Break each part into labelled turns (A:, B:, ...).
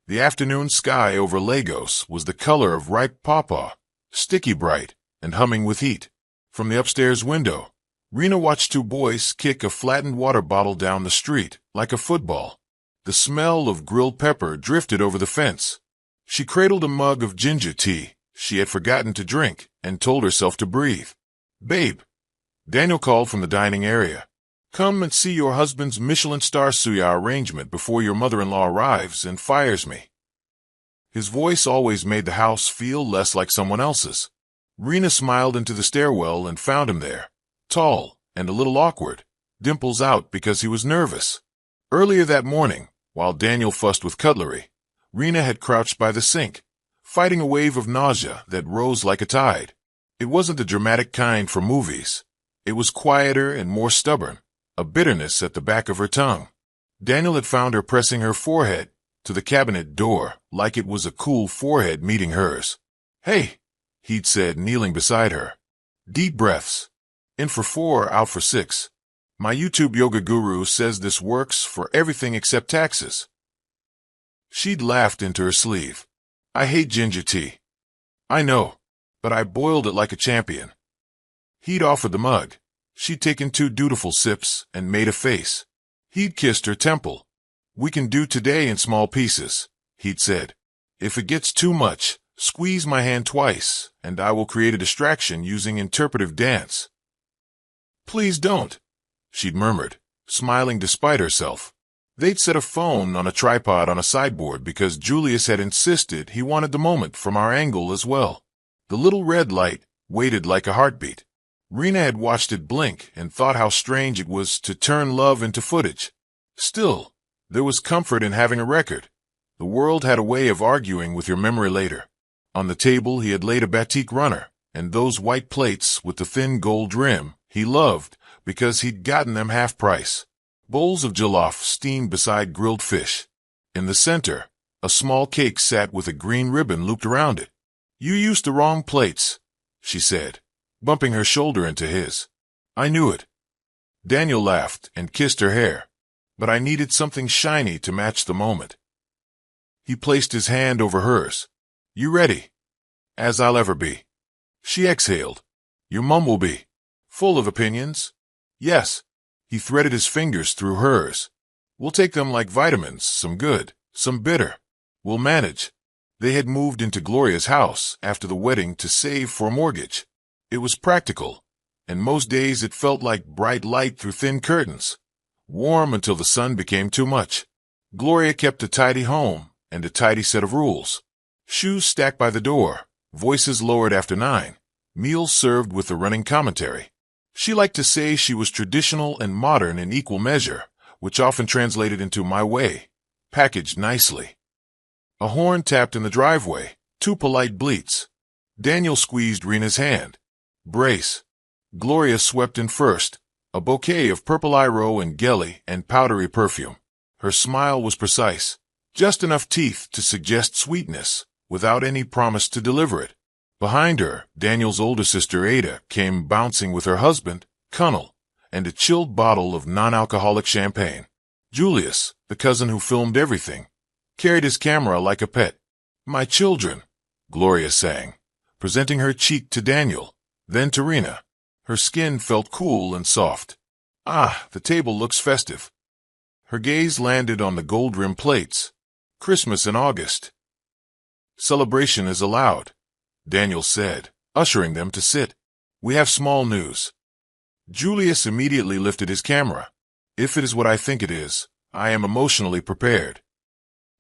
A: The afternoon sky over Lagos was the color of ripe pawpaw, sticky bright and humming with heat. From the upstairs window, Rena watched two boys kick a flattened water bottle down the street like a football. The smell of grilled pepper drifted over the fence. She cradled a mug of ginger tea she had forgotten to drink and told herself to breathe. "Babe," Daniel called from the dining area. "Come and see your husband's Michelin star suya arrangement before your mother-in-law arrives and fires me." His voice always made the house feel less like someone else's. Rena smiled into the stairwell and found him there, tall and a little awkward, dimples out because he was nervous. Earlier that morning, while Daniel fussed with cutlery, Rena had crouched by the sink, fighting a wave of nausea that rose like a tide. It wasn't the dramatic kind from movies. It was quieter and more stubborn, a bitterness at the back of her tongue. Daniel had found her pressing her forehead to the cabinet door like it was a cool forehead meeting hers. "Hey," he'd said, kneeling beside her. "Deep breaths. In for 4, out for 6. My YouTube yoga guru says this works for everything except taxes." She'd laughed into her sleeve. "I hate ginger tea." "I know, but I boiled it like a champion." He'd offered the mug. She'd taken 2 dutiful sips and made a face. He'd kissed her temple. "We can do today in small pieces," he'd said. "If it gets too much, squeeze my hand twice, and I will create a distraction using interpretive dance." "Please don't," she'd murmured, smiling despite herself. They'd set a phone on a tripod on a sideboard because Julius had insisted he wanted the moment from our angle as well. The little red light waited like a heartbeat. Rena had watched it blink and thought how strange it was to turn love into footage. Still, there was comfort in having a record. The world had a way of arguing with your memory later. On the table he had laid a batik runner, and those white plates with the thin gold rim he loved because he'd gotten them half price. Bowls of jollof steamed beside grilled fish. In the center, a small cake sat with a green ribbon looped around it. "You used the wrong plates," she said, bumping her shoulder into his. "I knew it." Daniel laughed and kissed her hair, but I needed something shiny to match the moment. He placed his hand over hers. "You ready?" "As I'll ever be." She exhaled. "Your mum will be." "Full of opinions?" "Yes." He threaded his fingers through hers. "We'll take them like vitamins, some good, some bitter. We'll manage." They had moved into Gloria's house after the wedding to save for a mortgage. It was practical, and most days it felt like bright light through thin curtains, warm until the sun became too much. Gloria kept a tidy home and a tidy set of rules. Shoes stacked by the door, voices lowered after 9, meals served with a running commentary. She liked to say she was traditional and modern in equal measure, which often translated into "my way," packaged nicely. A horn tapped in the driveway, 2 polite bleats. Daniel squeezed Rena's hand. "Brace." Gloria swept in first, a bouquet of purple iroh and gelly and powdery perfume. Her smile was precise, just enough teeth to suggest sweetness, without any promise to deliver it. Behind her, Daniel's older sister Ada came bouncing with her husband, Cunnel, and a chilled bottle of non-alcoholic champagne. Julius, the cousin who filmed everything, carried his camera like a pet. "My children," Gloria sang, presenting her cheek to Daniel, then to Rena. Her skin felt cool and soft. "Ah, the table looks festive." Her gaze landed on the gold-rimmed plates. "Christmas in August." "Celebration is allowed," Daniel said, ushering them to sit. "We have small news." Julius immediately lifted his camera. "If it is what I think it is, I am emotionally prepared."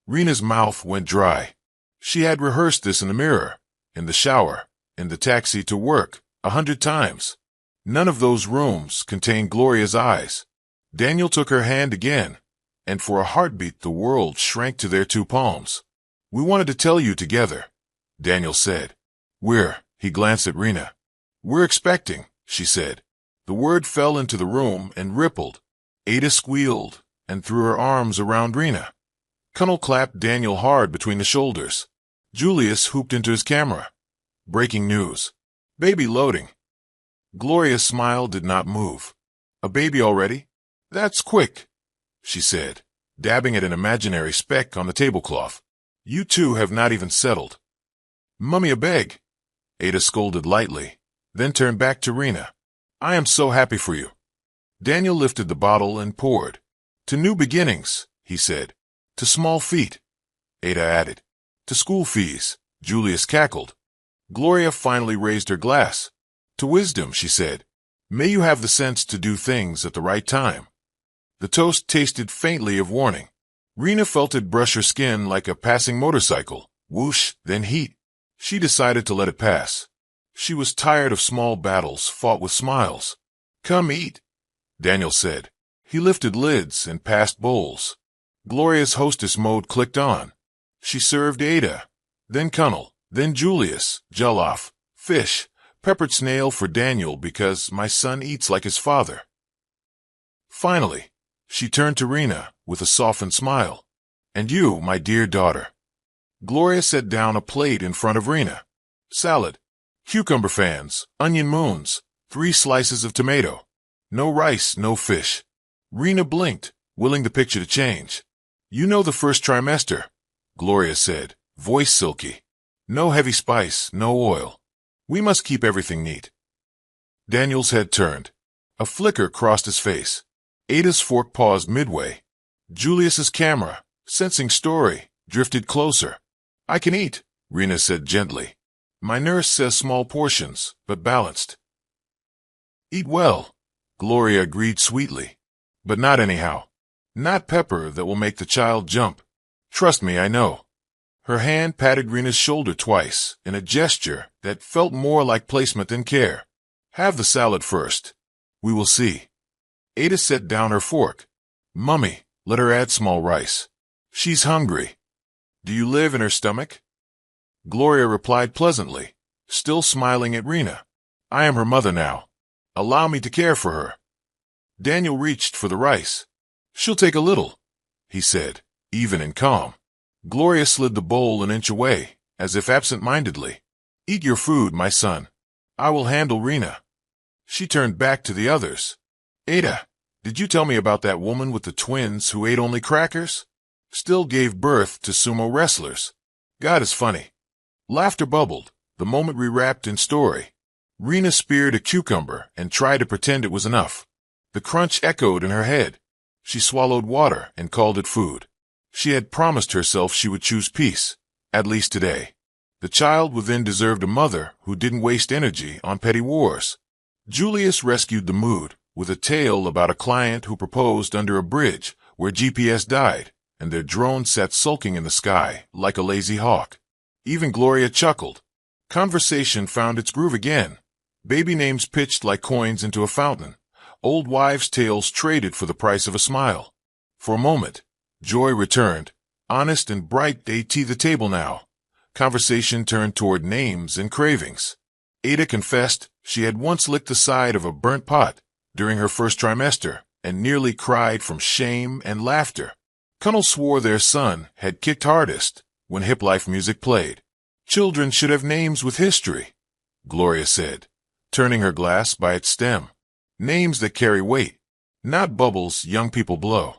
A: Rena's mouth went dry. She had rehearsed this in the mirror, in the shower, in the taxi to work, 100 times. None of those rooms contained Gloria's eyes. Daniel took her hand again, and for a heartbeat the world shrank to their 2 palms. "We wanted to tell you together," Daniel said. He glanced at Rena. "We're expecting," she said. The word fell into the room and rippled. Ada squealed and threw her arms around Rena. Cunnel clapped Daniel hard between the shoulders. Julius whooped into his camera. "Breaking news. Baby loading." Gloria's smile did not move. "A baby already? That's quick," she said, dabbing at an imaginary speck on the tablecloth. You two have not even settled. Mummy, a beg. Ada scolded lightly, then turned back to Rena. I am so happy for you. Daniel lifted the bottle and poured. To new beginnings, he said. To small feet, Ada added. To school fees, Julius cackled. Gloria finally raised her glass. To wisdom, she said. May you have the sense to do things at the right time. The toast tasted faintly of warning. Rena felt it brush her skin like a passing motorcycle. Whoosh, then heat. She decided to let it pass. She was tired of small battles fought with smiles. Come eat, Daniel said. He lifted lids and passed bowls. Gloria's hostess mode clicked on. She served Ada, then Cunnel, then Julius, jollof, fish, peppered snail for Daniel because my son eats like his father. Finally, she turned to Rena with a softened smile. And you, my dear daughter. Gloria set down a plate in front of Rena. Salad, cucumber fans, onion moons, 3 slices of tomato. No rice, no fish. Rena blinked, willing the picture to change. You know the first trimester, Gloria said, voice silky. No heavy spice, no oil. We must keep everything neat. Daniel's head turned. A flicker crossed his face. Ada's fork paused midway. Julius's camera, sensing story, drifted closer. I can eat, Rena said gently. My nurse says small portions, but balanced. Eat well, Gloria agreed sweetly. But not anyhow. Not pepper that will make the child jump. Trust me, I know. Her hand patted Rena's shoulder twice in a gesture that felt more like placement than care. Have the salad first. We will see. Ada set down her fork. Mummy, let her add small rice. She's hungry. Do you live in her stomach? Gloria replied pleasantly, still smiling at Rena. I am her mother now. Allow me to care for her. Daniel reached for the rice. She'll take a little, he said, even and calm. Gloria slid the bowl an inch away, as if absent-mindedly. Eat your food, my son. I will handle Rena. She turned back to the others. Ada, did you tell me about that woman with the twins who ate only crackers? Still gave birth to sumo wrestlers. God is funny. Laughter bubbled, the moment rewrapped in story. Rena speared a cucumber and tried to pretend it was enough. The crunch echoed in her head. She swallowed water and called it food. She had promised herself she would choose peace, at least today. The child within deserved a mother who didn't waste energy on petty wars. Julius rescued the mood with a tale about a client who proposed under a bridge where GPS died, and their drone sat sulking in the sky like a lazy hawk. Even Gloria chuckled. Conversation found its groove again. Baby names pitched like coins into a fountain. Old wives' tales traded for the price of a smile. For a moment, joy returned. Honest and bright, they tea the table now. Conversation turned toward names and cravings. Ada confessed she had once licked the side of a burnt pot during her first trimester and nearly cried from shame and laughter. Cunnel swore their son had kicked hardest when hip life music played. Children should have names with history, Gloria said, turning her glass by its stem. Names that carry weight, not bubbles young people blow.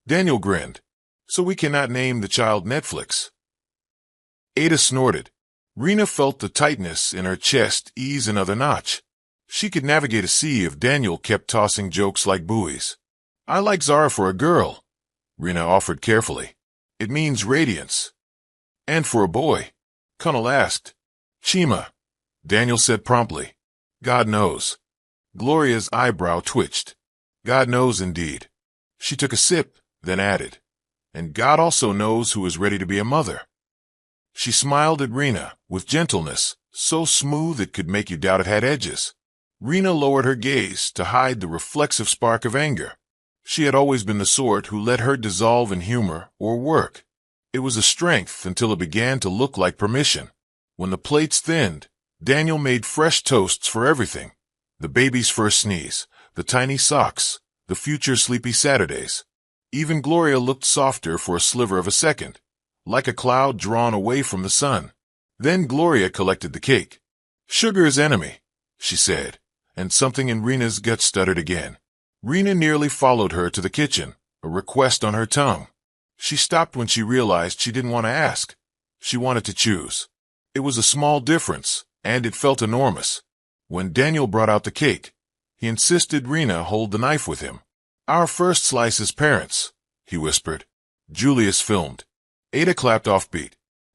A: Daniel grinned. So we cannot name the child Netflix. Ada snorted. Rena felt the tightness in her chest ease another notch. She could navigate a sea if Daniel kept tossing jokes like buoys. I like Zara for a girl, Rena offered carefully. It means radiance. And for a boy, Cunnel asked. Chima, Daniel said promptly. God knows. Gloria's eyebrow twitched. God knows indeed. She took a sip, then added. And God also knows who is ready to be a mother. She smiled at Rena with gentleness, so smooth it could make you doubt it had edges. Rena lowered her gaze to hide the reflexive spark of anger. She had always been the sort who let her dissolve in humor or work. It was a strength until it began to look like permission. When the plates thinned, Daniel made fresh toasts for everything. The baby's first sneeze, the tiny socks, the future sleepy Saturdays. Even Gloria looked softer for a sliver of a second, like a cloud drawn away from the sun. Then Gloria collected the cake. Sugar is enemy, she said, and something in Rena's gut stuttered again. Rena nearly followed her to the kitchen, a request on her tongue. She stopped when she realized she didn't want to ask. She wanted to choose. It was a small difference, and it felt enormous. When Daniel brought out the cake, he insisted Rena hold the knife with him. "Our first slice as parents," he whispered. Julius filmed. Ada clapped offbeat.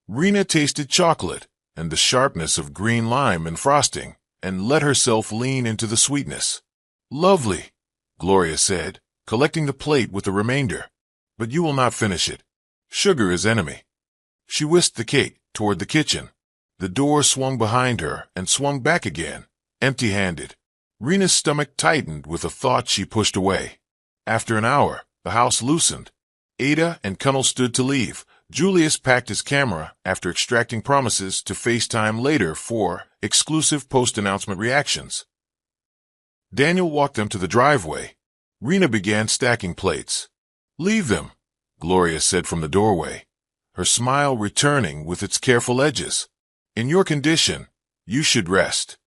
A: Rena tasted chocolate and the sharpness of green lime and frosting, and let herself lean into the sweetness. "Lovely," Gloria said, collecting the plate with the remainder. "But you will not finish it. Sugar is enemy." She whisked the cake toward the kitchen. The door swung behind her and swung back again, empty-handed. Rena's stomach tightened with a thought she pushed away. After an hour, the house loosened. Ada and Cunnel stood to leave. Julius packed his camera after extracting promises to FaceTime later for exclusive post-announcement reactions. Daniel walked them to the driveway. Rena began stacking plates. "Leave them," Gloria said from the doorway, her smile returning with its careful edges. "In your condition, you should rest."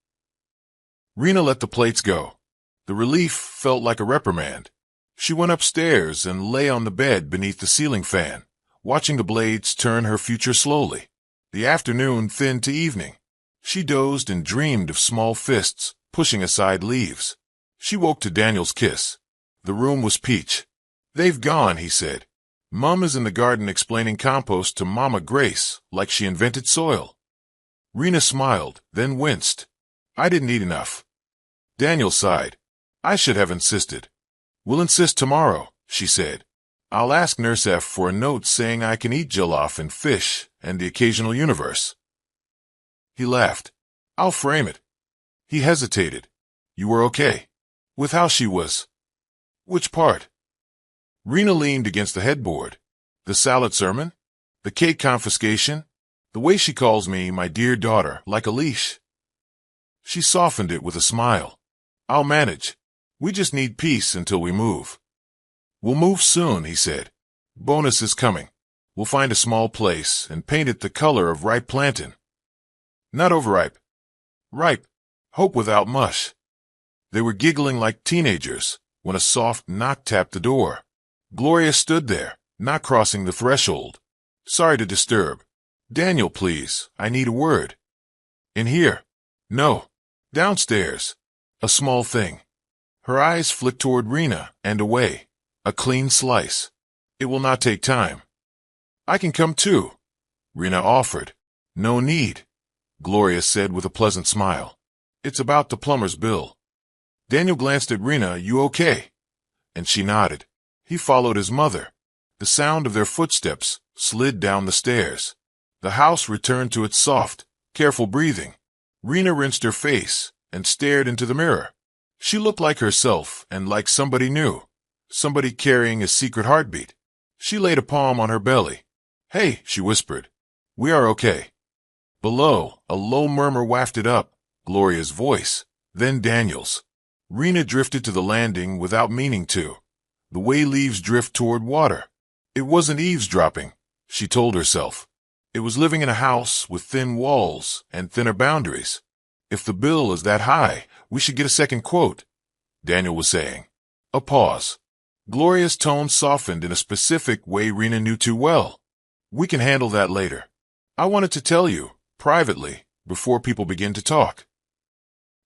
A: Rena let the plates go. The relief felt like a reprimand. She went upstairs and lay on the bed beneath the ceiling fan, watching the blades turn her future slowly. The afternoon thinned to evening. She dozed and dreamed of small fists pushing aside leaves. She woke to Daniel's kiss. The room was peach. "They've gone," he said. "Mom is in the garden explaining compost to Mama Grace like she invented soil." Rena smiled, then winced. "I didn't eat enough." Daniel sighed. "I should have insisted." "We'll insist tomorrow," she said. "I'll ask Nurse F for a note saying I can eat jollof and fish and the occasional universe." He laughed. "I'll frame it." He hesitated. "You were okay with how she was?" "Which part?" Rena leaned against the headboard. "The salad sermon? The cake confiscation? The way she calls me my dear daughter, like a leash?" She softened it with a smile. "I'll manage. We just need peace until we move." "We'll move soon," he said. "Bonus is coming. We'll find a small place and paint it the color of ripe plantain." "Not overripe. Ripe. Hope without mush." They were giggling like teenagers when a soft knock tapped the door. Gloria stood there, not crossing the threshold. "Sorry to disturb. Daniel, please, I need a word." "In here?" "No. Downstairs. A small thing." Her eyes flicked toward Rena and away. "A clean slice. It will not take time." "I can come too," Rena offered. "No need," Gloria said with a pleasant smile. "It's about the plumber's bill." Daniel glanced at Rena. "You okay?" And she nodded. He followed his mother. The sound of their footsteps slid down the stairs. The house returned to its soft, careful breathing. Rena rinsed her face and stared into the mirror. She looked like herself and like somebody new, somebody carrying a secret heartbeat. She laid a palm on her belly. "Hey," she whispered. "We are okay." Below, a low murmur wafted up, Gloria's voice, then Daniel's. Rena drifted to the landing without meaning to, the way leaves drift toward water. It wasn't eavesdropping, she told herself. It was living in a house with thin walls and thinner boundaries. "If the bill is that high, we should get a second quote," Daniel was saying. A pause. Gloria's tone softened in a specific way Rena knew too well. "We can handle that later. I wanted to tell you, privately, before people begin to talk."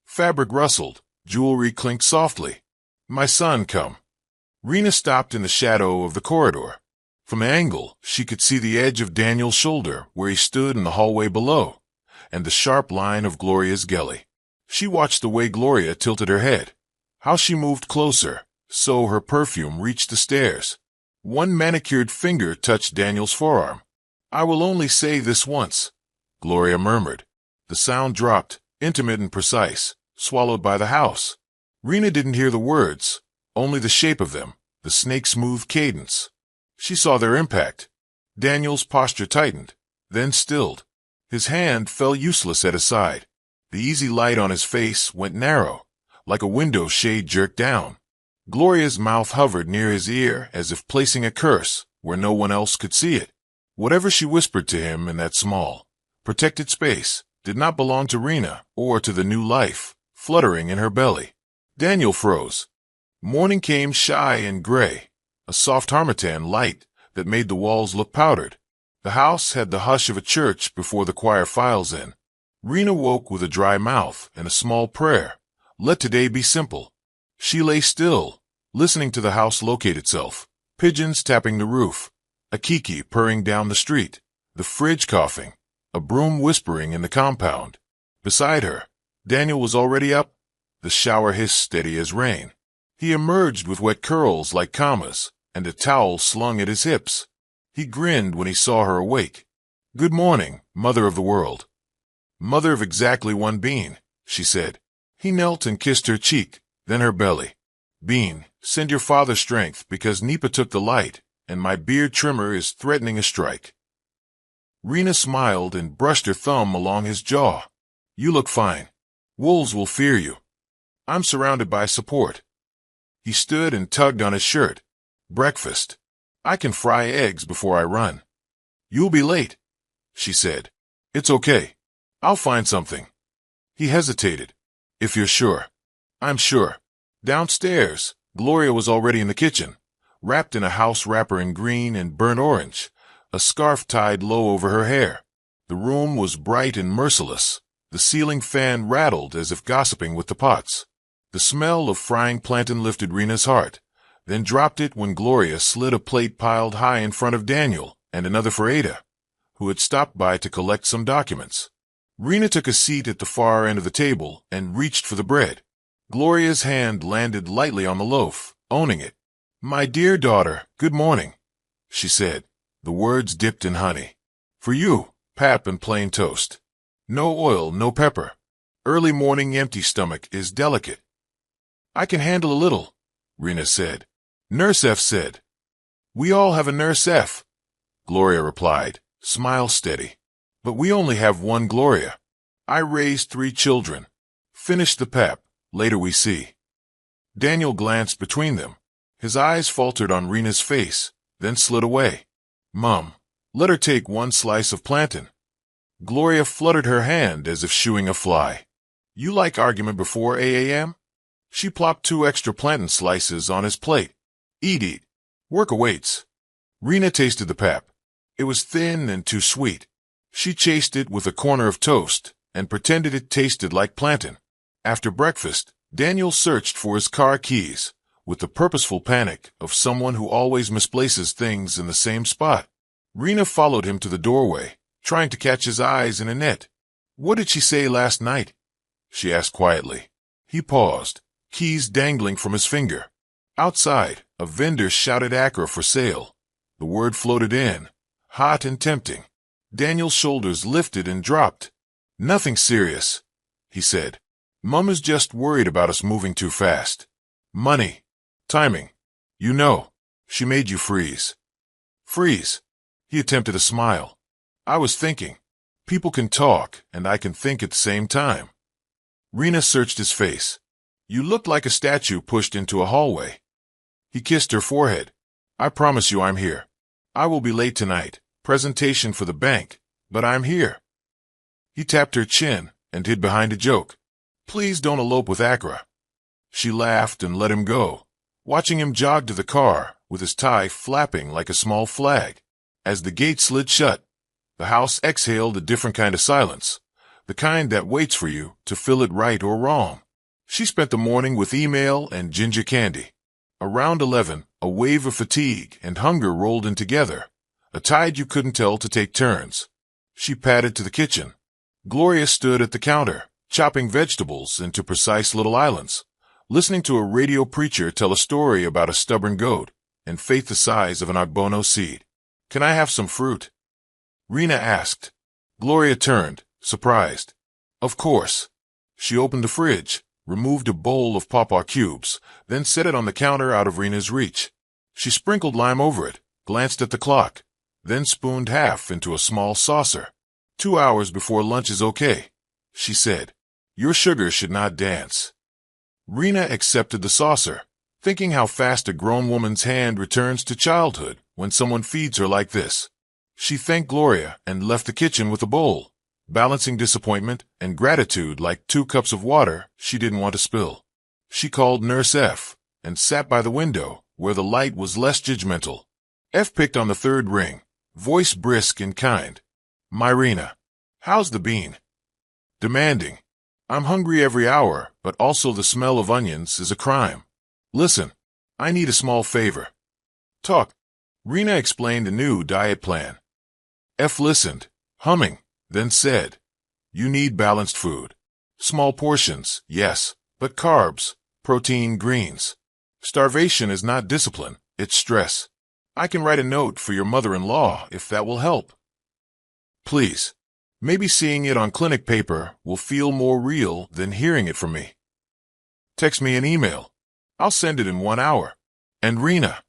A: Fabric rustled, jewelry clinked softly. "My son, come." Rena stopped in the shadow of the corridor. From the angle, she could see the edge of Daniel's shoulder where he stood in the hallway below, and the sharp line of Gloria's gully. She watched the way Gloria tilted her head, how she moved closer, so her perfume reached the stairs. One manicured finger touched Daniel's forearm. "I will only say this once," Gloria murmured. The sound dropped, intimate and precise, swallowed by the house. Rena didn't hear the words, only the shape of them, the snake-smooth cadence. She saw their impact. Daniel's posture tightened, then stilled. His hand fell useless at his side. The easy light on his face went narrow, like a window shade jerked down. Gloria's mouth hovered near his ear as if placing a curse where no one else could see it. Whatever she whispered to him in that small, protected space did not belong to Rena or to the new life fluttering in her belly. Daniel froze. Morning came shy and gray, a soft harmattan light that made the walls look powdered. The house had the hush of a church before the choir files in. Rena woke with a dry mouth and a small prayer. Let today be simple. She lay still, listening to the house locate itself. Pigeons tapping the roof, a kiki purring down the street, the fridge coughing, a broom whispering in the compound. Beside her, Daniel was already up, the shower hissed steady as rain. He emerged with wet curls like commas and a towel slung at his hips. He grinned when he saw her awake. "Good morning, mother of the world." "Mother of exactly one bean," she said. He knelt and kissed her cheek, then her belly. "Bean, send your father strength because Nipa took the light, and my beard trimmer is threatening a strike." Rena smiled and brushed her thumb along his jaw. "You look fine. Wolves will fear you. I'm surrounded by support." He stood and tugged on his shirt. "Breakfast. I can fry eggs before I run." "You'll be late," she said. "It's okay. I'll find something." He hesitated. "If you're sure." "I'm sure." Downstairs, Gloria was already in the kitchen, wrapped in a house wrapper in green and burnt orange, a scarf tied low over her hair. The room was bright and merciless. The ceiling fan rattled as if gossiping with the pots. The smell of frying plantain lifted Rena's heart, then dropped it when Gloria slid a plate piled high in front of Daniel and another for Ada, who had stopped by to collect some documents. Rena took a seat at the far end of the table and reached for the bread. Gloria's hand landed lightly on the loaf, owning it. "My dear daughter, good morning," she said, the words dipped in honey. "For you, pap and plain toast. No oil, no pepper. Early morning empty stomach is delicate." "I can handle a little," Rena said. "Nurse F said." "We all have a Nurse F," Gloria replied, smile steady. "But we only have one Gloria. I raised 3 children. Finish the pap, later we see." Daniel glanced between them. His eyes faltered on Rena's face, then slid away. "Mum, let her take 1 slice of plantain." Gloria fluttered her hand as if shooing a fly. "You like argument before 8 a.m.? She plopped 2 extra plantain slices on his plate. Eat. Work awaits." Rena tasted the pap. It was thin and too sweet. She chased it with a corner of toast and pretended it tasted like plantain. After breakfast, Daniel searched for his car keys, with the purposeful panic of someone who always misplaces things in the same spot. Rena followed him to the doorway, trying to catch his eyes in a net. "What did she say last night?" she asked quietly. He paused, keys dangling from his finger. Outside, a vendor shouted Accra for sale. The word floated in, hot and tempting. Daniel's shoulders lifted and dropped. "Nothing serious," he said. "Mum is just worried about us moving too fast. Money. Timing. You know, she made you freeze." "Freeze?" He attempted a smile. "I was thinking. People can talk, and I can think at the same time." Rena searched his face. "You looked like a statue pushed into a hallway." He kissed her forehead. "I promise you I'm here. I will be late tonight. Presentation for the bank, but I'm here." He tapped her chin and hid behind a joke. "Please don't elope with Accra." She laughed and let him go, watching him jog to the car with his tie flapping like a small flag. As the gate slid shut, the house exhaled a different kind of silence, the kind that waits for you to fill it right or wrong. She spent the morning with email and ginger candy. Around 11, a wave of fatigue and hunger rolled in together, a tide you couldn't tell to take turns. She padded to the kitchen. Gloria stood at the counter, chopping vegetables into precise little islands, listening to a radio preacher tell a story about a stubborn goat and faith the size of an ogbono seed. "Can I have some fruit?" Rena asked. Gloria turned, surprised. "Of course." She opened the fridge, removed a bowl of pawpaw cubes, then set it on the counter out of Rena's reach. She sprinkled lime over it, glanced at the clock, then spooned half into a small saucer. 2 hours before lunch is okay," she said. "Your sugar should not dance." Rena accepted the saucer, thinking how fast a grown woman's hand returns to childhood when someone feeds her like this. She thanked Gloria and left the kitchen with a bowl, balancing disappointment and gratitude like 2 cups of water she didn't want to spill. She called Nurse F and sat by the window where the light was less judgmental. F picked on the third ring, voice brisk and kind. Myrina, how's the bean? Demanding. I'm hungry every hour, but also the smell of onions is a crime. Listen, I need a small favor. Talk. Rena explained a new diet plan. F listened, humming, then said, You need balanced food. Small portions, yes, but carbs, protein, greens. Starvation is not discipline, it's stress. I can write a note for your mother-in-law if that will help. Please. Maybe seeing it on clinic paper will feel more real than hearing it from me. Text me an email. I'll send it in 1 hour. And Rena.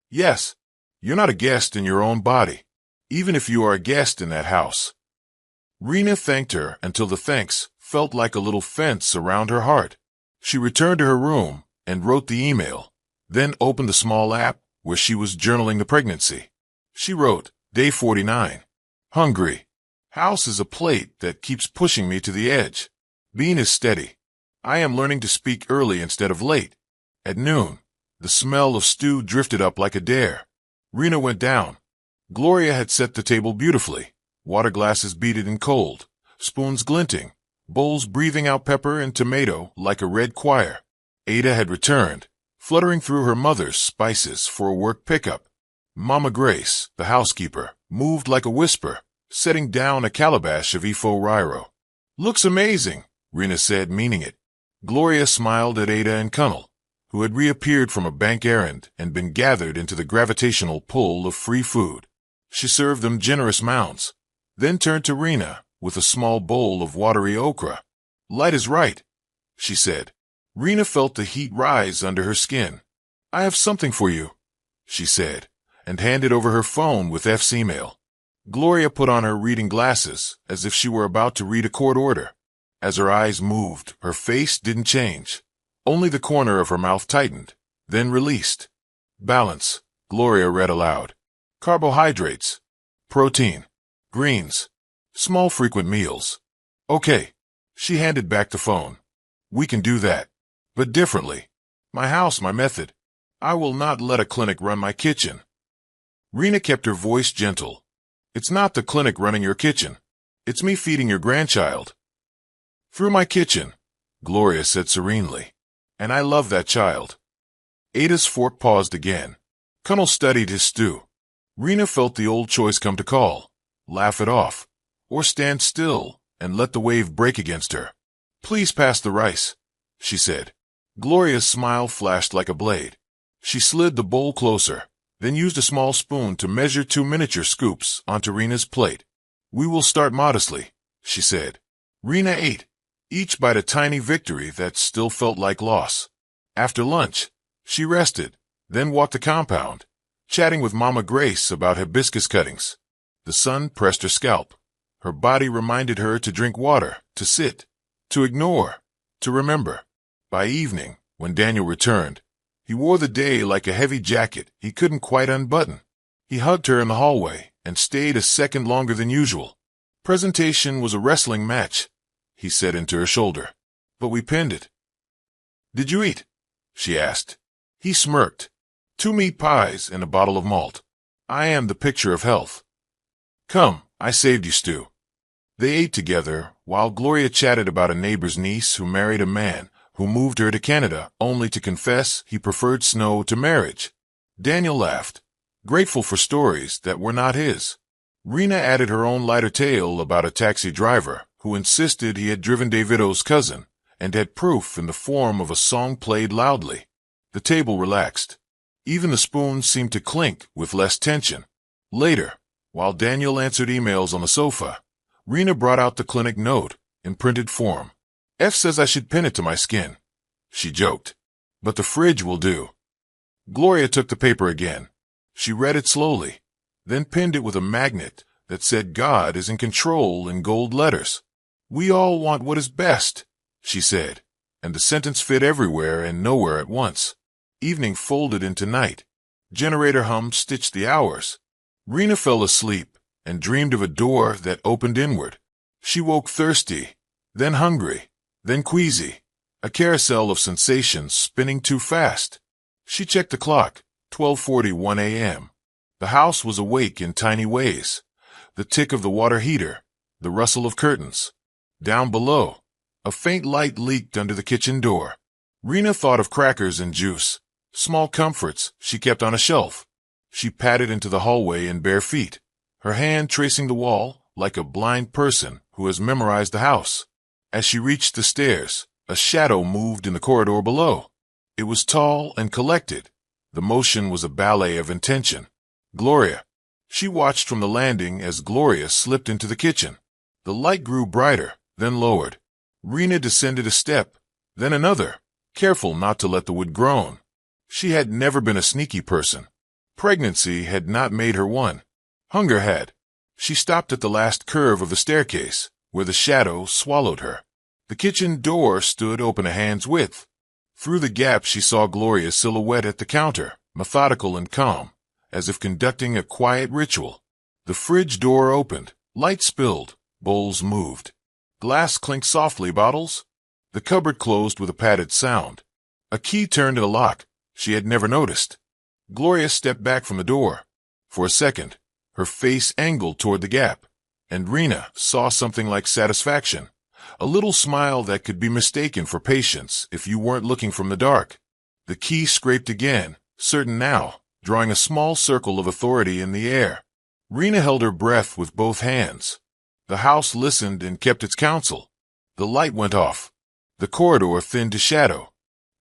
A: Yes, you're not a guest in your own body, even if you are a guest in that house. Rena thanked her until the thanks felt like a little fence around her heart. She returned to her room and wrote the email, then opened the small app where she was journaling the pregnancy. She wrote, Day 49. Hungry. House is a plate that keeps pushing me to the edge. Bean is steady. I am learning to speak early instead of late. At noon, the smell of stew drifted up like a dare. Rena went down. Gloria had set the table beautifully, water glasses beaded in cold, spoons glinting, bowls breathing out pepper and tomato like a red choir. Ada had returned, fluttering through her mother's spices for a work pickup. Mama Grace, the housekeeper, moved like a whisper, setting down a calabash of Ifo Riro. Looks amazing, Rena said, meaning it. Gloria smiled at Ada and Cunnel, who had reappeared from a bank errand and been gathered into the gravitational pull of free food. She served them generous mounds, then turned to Rena with a small bowl of watery okra. Light is right, she said. Rena felt the heat rise under her skin. I have something for you, she said, and handed over her phone with F's email. Gloria put on her reading glasses as if she were about to read a court order. As her eyes moved, her face didn't change. Only the corner of her mouth tightened, then released. Balance, Gloria read aloud. Carbohydrates, protein, greens, small frequent meals. Okay, she handed back the phone. We can do that, but differently. My house, my method. I will not let a clinic run my kitchen. Rena kept her voice gentle. It's not the clinic running your kitchen. It's me feeding your grandchild. Through my kitchen, Gloria said serenely. And I love that child. Ada's fork paused again. Cunnel studied his stew. Rena felt the old choice come to call. Laugh it off. Or stand still and let the wave break against her. Please pass the rice, she said. Gloria's smile flashed like a blade. She slid the bowl closer, then used a small spoon to measure 2 miniature scoops onto Rena's plate. We will start modestly, she said. Rena ate, each bite a tiny victory that still felt like loss. After lunch, she rested, then walked the compound, chatting with Mama Grace about hibiscus cuttings. The sun pressed her scalp. Her body reminded her to drink water, to sit, to ignore, to remember. By evening, when Daniel returned, he wore the day like a heavy jacket he couldn't quite unbutton. He hugged her in the hallway and stayed a second longer than usual. Presentation was a wrestling match, he said into her shoulder, but we pinned it. Did you eat? She asked. He smirked. 2 meat pies and a bottle of malt. I am the picture of health. Come, I saved you stew. They ate together while Gloria chatted about a neighbor's niece who married a man who moved her to Canada only to confess he preferred snow to marriage. Daniel laughed, grateful for stories that were not his. Rena added her own lighter tale about a taxi driver who insisted he had driven Davido's cousin and had proof in the form of a song played loudly. The table relaxed. Even the spoons seemed to clink with less tension. Later, while Daniel answered emails on the sofa, Rena brought out the clinic note in printed form. F says I should pin it to my skin, she joked. But the fridge will do. Gloria took the paper again. She read it slowly, then pinned it with a magnet that said God is in control in gold letters. We all want what is best, she said, and the sentence fit everywhere and nowhere at once. Evening folded into night. Generator hummed stitched the hours. Rena fell asleep and dreamed of a door that opened inward. She woke thirsty, then hungry, then queasy, a carousel of sensations spinning too fast. She checked the clock, 12:41 a.m. The house was awake in tiny ways. The tick of the water heater, the rustle of curtains. Down below, a faint light leaked under the kitchen door. Rena thought of crackers and juice, small comforts she kept on a shelf. She padded into the hallway in bare feet, her hand tracing the wall like a blind person who has memorized the house. As she reached the stairs, a shadow moved in the corridor below. It was tall and collected. The motion was a ballet of intention. Gloria. She watched from the landing as Gloria slipped into the kitchen. The light grew brighter, then lowered. Rena descended a step, then another, careful not to let the wood groan. She had never been a sneaky person. Pregnancy had not made her one. Hunger had. She stopped at the last curve of the staircase, where the shadow swallowed her. The kitchen door stood open a hand's width. Through the gap she saw Gloria's silhouette at the counter, methodical and calm, as if conducting a quiet ritual. The fridge door opened, light spilled, bowls moved. Glass clinked softly. Bottles? The cupboard closed with a padded sound. A key turned in a lock she had never noticed. Gloria stepped back from the door. For a second, her face angled toward the gap, and Rena saw something like satisfaction, a little smile that could be mistaken for patience if you weren't looking from the dark. The key scraped again, certain now, drawing a small circle of authority in the air. Rena held her breath with both hands. The house listened and kept its counsel. The light went off. The corridor thinned to shadow.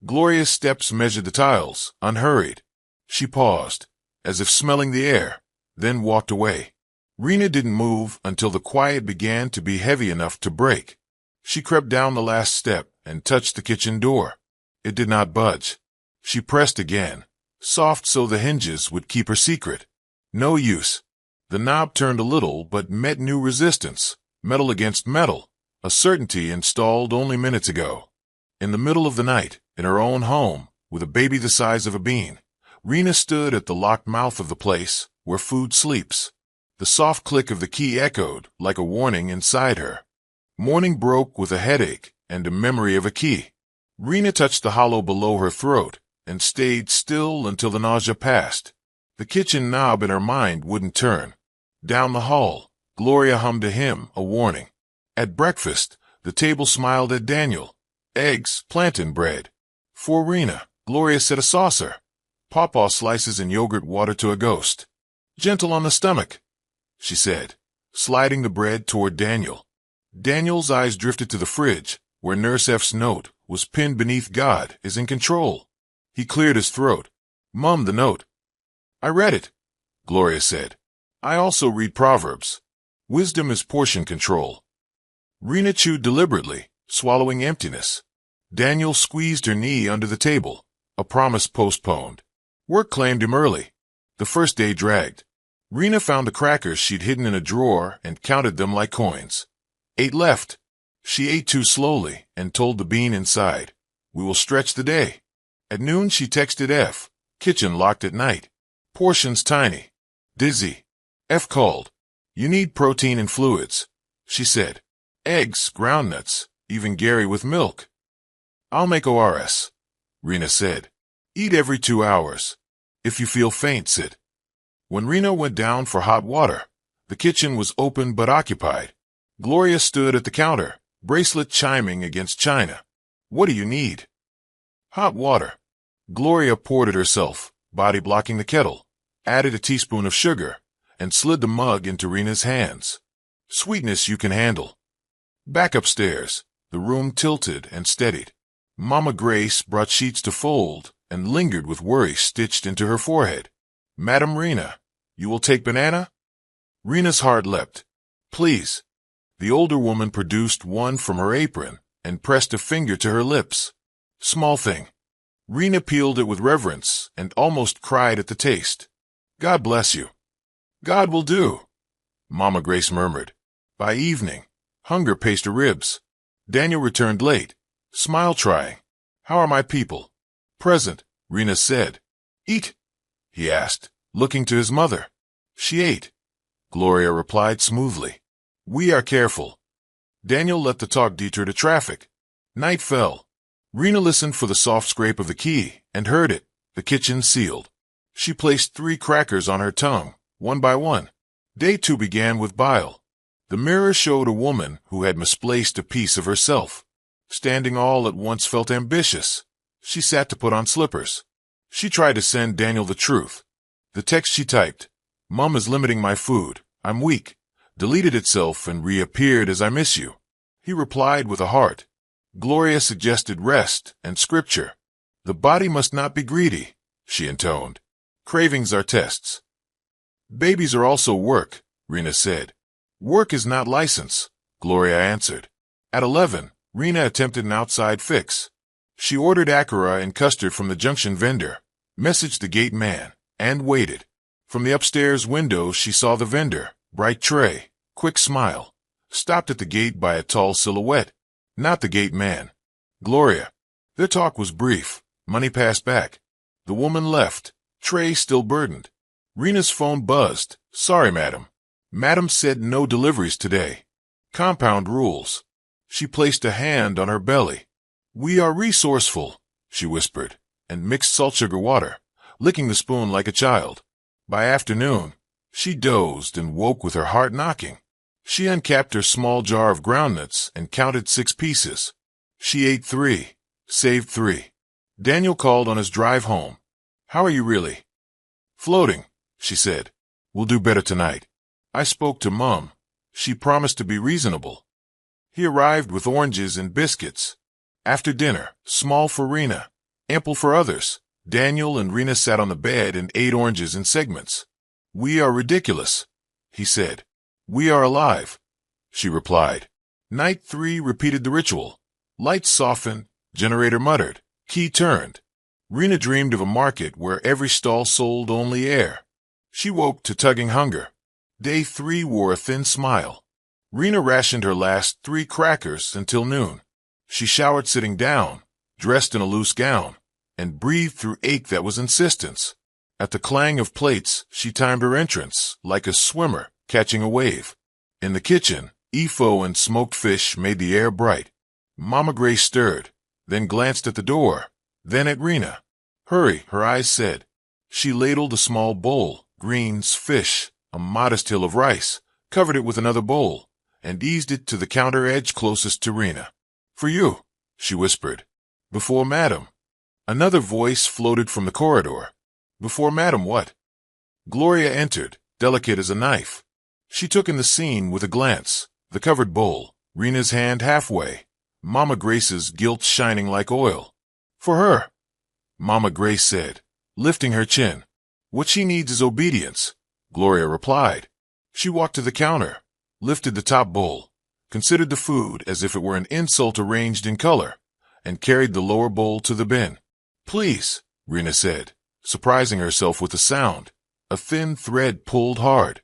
A: Gloria's steps measured the tiles, unhurried. She paused, as if smelling the air, then walked away. Rena didn't move until the quiet began to be heavy enough to break. She crept down the last step and touched the kitchen door. It did not budge. She pressed again, soft so the hinges would keep her secret. No use. The knob turned a little but met new resistance, metal against metal, a certainty installed only minutes ago. In the middle of the night, in her own home, with a baby the size of a bean, Rena stood at the locked mouth of the place where food sleeps. The soft click of the key echoed like a warning inside her. Morning broke with a headache and a memory of a key. Rena touched the hollow below her throat and stayed still until the nausea passed. The kitchen knob in her mind wouldn't turn. Down the hall, Gloria hummed a hymn, a warning. At breakfast, the table smiled at Daniel. Eggs, plantain bread. For Rena, Gloria set a saucer. Pawpaw slices and yogurt water to a ghost. Gentle on the stomach, she said, sliding the bread toward Daniel. Daniel's eyes drifted to the fridge, where Nurse F's note was pinned beneath God is in control. He cleared his throat. Mum, the note. I read it, Gloria said. I also read Proverbs. Wisdom is portion control. Rena chewed deliberately, swallowing emptiness. Daniel squeezed her knee under the table, a promise postponed. Work claimed him early. The first day dragged. Rena found the crackers she'd hidden in a drawer and counted them like coins. 8 left. She ate too slowly and told the bean inside, we will stretch the day. At noon she texted F, kitchen locked at night. Portions tiny. Dizzy. F called. You need protein and fluids, she said. Eggs, groundnuts, even Gary with milk. I'll make ORS, Rena said. Eat every 2 hours. If you feel faint, sit. When Rena went down for hot water, the kitchen was open but occupied. Gloria stood at the counter, bracelet chiming against china. What do you need? Hot water. Gloria poured it herself, body blocking the kettle, added a teaspoon of sugar, and slid the mug into Rena's hands. Sweetness you can handle. Back upstairs, the room tilted and steadied. Mama Grace brought sheets to fold and lingered with worry stitched into her forehead. Madam Rena, you will take banana? Rena's heart leapt. Please. The older woman produced one from her apron and pressed a finger to her lips. Small thing. Rena peeled it with reverence and almost cried at the taste. God bless you. God will do, Mama Grace murmured. By evening, hunger paced her ribs. Daniel returned late, smile trying. How are my people? Present, Rena said. Eat, he asked, looking to his mother. She ate, Gloria replied smoothly. We are careful. Daniel let the talk detour to traffic. Night fell. Rena listened for the soft scrape of the key and heard it, the kitchen sealed. She placed 3 crackers on her tongue, one by one. Day 2 began with bile. The mirror showed a woman who had misplaced a piece of herself. Standing all at once felt ambitious. She sat to put on slippers. She tried to send Daniel the truth. The text she typed, "Mum is limiting my food. I'm weak," deleted itself and reappeared as "I miss you." He replied with a heart. Gloria suggested rest and scripture. "The body must not be greedy," she intoned. "Cravings are tests." "Babies are also work," Rena said. "Work is not license," Gloria answered. At 11, Rena attempted an outside fix. She ordered akara and custard from the junction vendor, messaged the gate man, and waited. From the upstairs window she saw the vendor, bright tray, quick smile. Stopped at the gate by a tall silhouette. Not the gate man. Gloria. Their talk was brief. Money passed back. The woman left, tray still burdened. Rena's phone buzzed. "Sorry, madam. Madam said no deliveries today. Compound rules." She placed a hand on her belly. "We are resourceful," she whispered, and mixed salt sugar water, licking the spoon like a child. By afternoon, she dozed and woke with her heart knocking. She uncapped her small jar of groundnuts and counted 6 pieces. She ate 3, saved 3. Daniel called on his drive home. "How are you really?" "Floating," she said. "We'll do better tonight. I spoke to Mum. She promised to be reasonable." He arrived with oranges and biscuits. After dinner, small for Rena, ample for others, Daniel and Rena sat on the bed and ate oranges in segments. "We are ridiculous," he said. "We are alive," she replied. Night 3 repeated the ritual. Lights softened, generator muttered, key turned. Rena dreamed of a market where every stall sold only air. She woke to tugging hunger. Day 3 wore a thin smile. Rena rationed her last 3 crackers until noon. She showered sitting down, dressed in a loose gown, and breathed through ache that was insistence. At the clang of plates, she timed her entrance, like a swimmer catching a wave. In the kitchen, efo and smoked fish made the air bright. Mama Grace stirred, then glanced at the door, then at Rena. "Hurry," her eyes said. She ladled a small bowl, greens, fish, a modest hill of rice, covered it with another bowl, and eased it to the counter edge closest to Rena. "For you," she whispered. "Before Madam." Another voice floated from the corridor. "Before Madam what?" Gloria entered, delicate as a knife. She took in the scene with a glance, the covered bowl, Rena's hand halfway, Mama Grace's guilt shining like oil. "For her," Mama Grace said, lifting her chin. "What she needs is obedience," Gloria replied. She walked to the counter, lifted the top bowl, considered the food as if it were an insult arranged in color, and carried the lower bowl to the bin. "Please," Rena said, surprising herself with the sound. A thin thread pulled hard.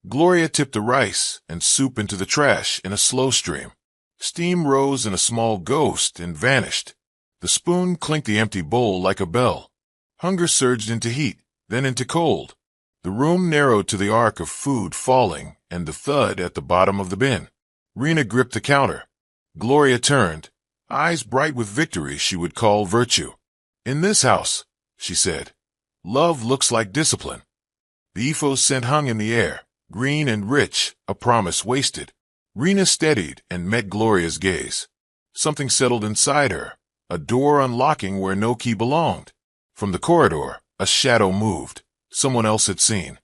A: Gloria tipped the rice and soup into the trash in a slow stream. Steam rose in a small ghost and vanished. The spoon clinked the empty bowl like a bell. Hunger surged into heat, then into cold. The room narrowed to the arc of food falling and the thud at the bottom of the bin. Rena gripped the counter. Gloria turned, eyes bright with victory she would call virtue. "In this house," she said, "love looks like discipline." The efo scent hung in the air, green and rich, a promise wasted. Rena steadied and met Gloria's gaze. Something settled inside her, a door unlocking where no key belonged. From the corridor, a shadow moved. Someone else had seen.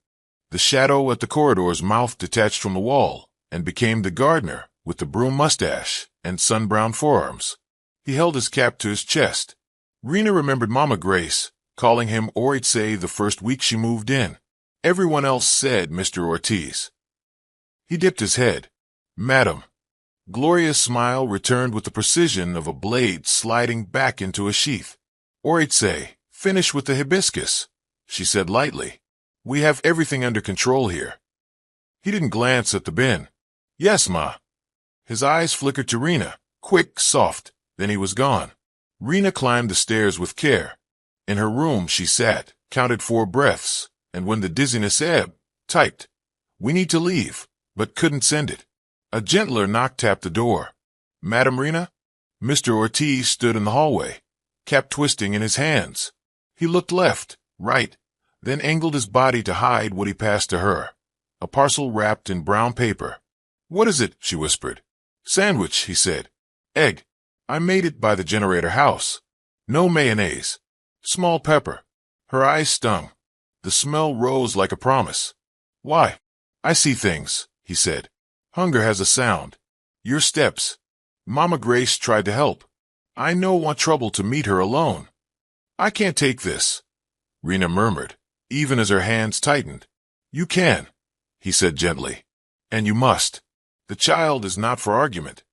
A: The shadow at the corridor's mouth detached from the wall and became the gardener with the broom mustache and sun-brown forearms. He held his cap to his chest. Rena remembered Mama Grace, calling him Oritse the first week she moved in. Everyone else said Mr. Ortiz. He dipped his head. "Madam." Gloria's smile returned with the precision of a blade sliding back into a sheath. "Oritse, finish with the hibiscus," she said lightly. "We have everything under control here." He didn't glance at the bin. "Yes, ma." His eyes flickered to Rena, quick, soft, then he was gone. Rena climbed the stairs with care. In her room she sat, counted 4 breaths, and when the dizziness ebbed, typed, "We need to leave," but couldn't send it. A gentler knock tapped the door. "Madam Rena?" Mr. Ortiz stood in the hallway, cap twisting in his hands. He looked left, right, then angled his body to hide what he passed to her. A parcel wrapped in brown paper. "What is it?" she whispered. "Sandwich," he said. "Egg. I made it by the generator house. No mayonnaise. Small pepper." Her eyes stung. The smell rose like a promise. "Why? I see things," he said. "Hunger has a sound. Your steps." Mama Grace tried to help. "I no want trouble to meet her alone." "I can't take this," Rena murmured, even as her hands tightened. "You can," he said gently. "And you must. The child is not for argument."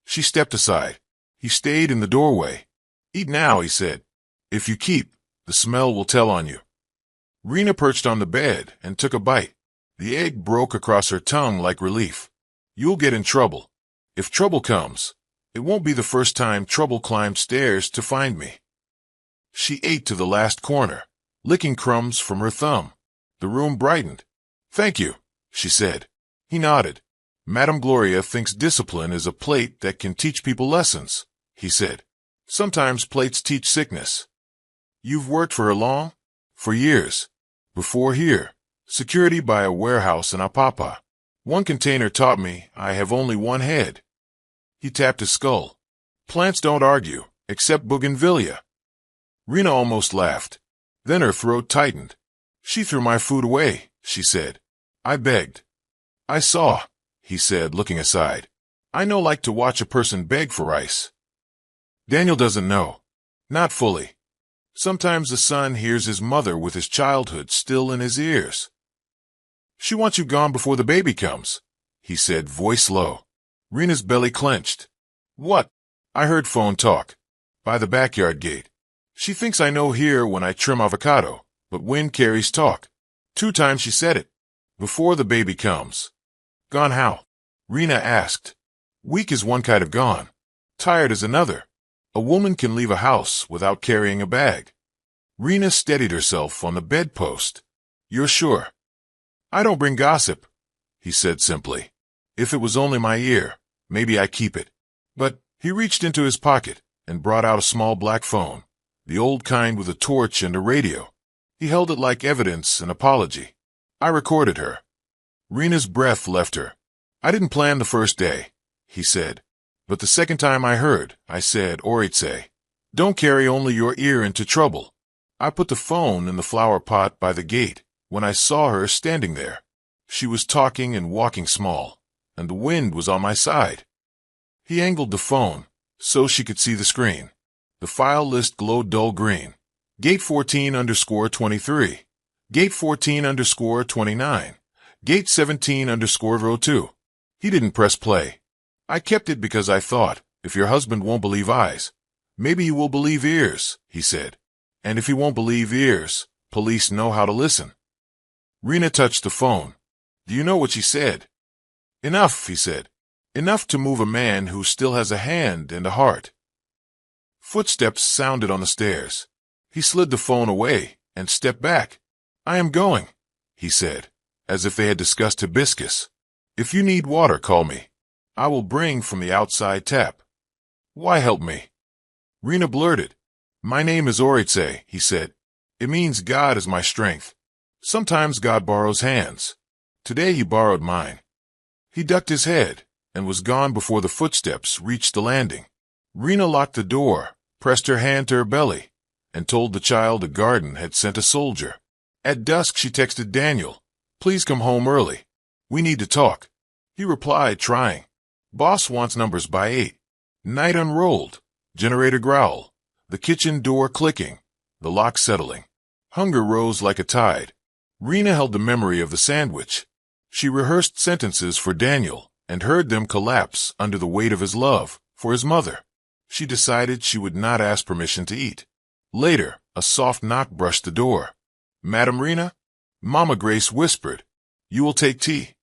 A: She stepped aside. He stayed in the doorway. "Eat now," he said. "If you keep, the smell will tell on you." Rena perched on the bed and took a bite. The egg broke across her tongue like relief. "You'll get in trouble. If trouble comes, it won't be the first time trouble climbed stairs to find me." She ate to the last corner, licking crumbs from her thumb. The room brightened. "Thank you," she said. He nodded. "Madame Gloria thinks discipline is a plate that can teach people lessons," he said. "Sometimes plates teach sickness." "You've worked for her long?" "For years. Before here, security by a warehouse in Apapa. One container taught me I have only one head." He tapped his skull. "Plants don't argue, except bougainvillea." Rena almost laughed. Then her throat tightened. "She threw my food away," she said. "I begged." "I saw," he said, looking aside. "I no like to watch a person beg for rice." "Daniel doesn't know. Not fully. Sometimes the son hears his mother with his childhood still in his ears." "She wants you gone before the baby comes," he said, voice low. Rena's belly clenched. "What?" "I heard phone talk. By the backyard gate. She thinks I know here when I trim avocado, but wind carries talk. 2 times she said it. Before the baby comes." "Gone how?" Rena asked. "Weak is one kind of gone. Tired is another. A woman can leave a house without carrying a bag." Rena steadied herself on the bedpost. "You're sure?" "I don't bring gossip," he said simply. "If it was only my ear, maybe I keep it." But he reached into his pocket and brought out a small black phone, the old kind with a torch and a radio. He held it like evidence and apology. "I recorded her." Rena's breath left her. "I didn't plan the first day," he said. "But the second time I heard, I said, Oritse, don't carry only your ear into trouble." I put the phone in the flower pot by the gate when I saw her standing there. She was talking and walking small, and the wind was on my side. He angled the phone so she could see the screen. The file list glowed dull green. Gate 14_23. Gate 14_29. Gate 17_02. He didn't press play. "I kept it because I thought, if your husband won't believe eyes, maybe he will believe ears," he said. "And if he won't believe ears, police know how to listen." Rena touched the phone. "Do you know what she said?" "Enough," he said. "Enough to move a man who still has a hand and a heart." Footsteps sounded on the stairs. He slid the phone away and stepped back. "I am going," he said, as if they had discussed hibiscus. "If you need water, call me. I will bring from the outside tap." "Why help me?" Rena blurted. "My name is Oritse," he said. "It means God is my strength. Sometimes God borrows hands. Today he borrowed mine." He ducked his head and was gone before the footsteps reached the landing. Rena locked the door, pressed her hand to her belly, and told the child the garden had sent a soldier. At dusk she texted Daniel, "Please come home early. We need to talk." He replied, trying. "Boss wants numbers by 8. Night unrolled. Generator growl. The kitchen door clicking. The lock settling. Hunger rose like a tide." Rena held the memory of the sandwich. She rehearsed sentences for Daniel and heard them collapse under the weight of his love for his mother. She decided she would not ask permission to eat. Later, a soft knock brushed the door. "Madam Rena?" Mama Grace whispered. "You will take tea."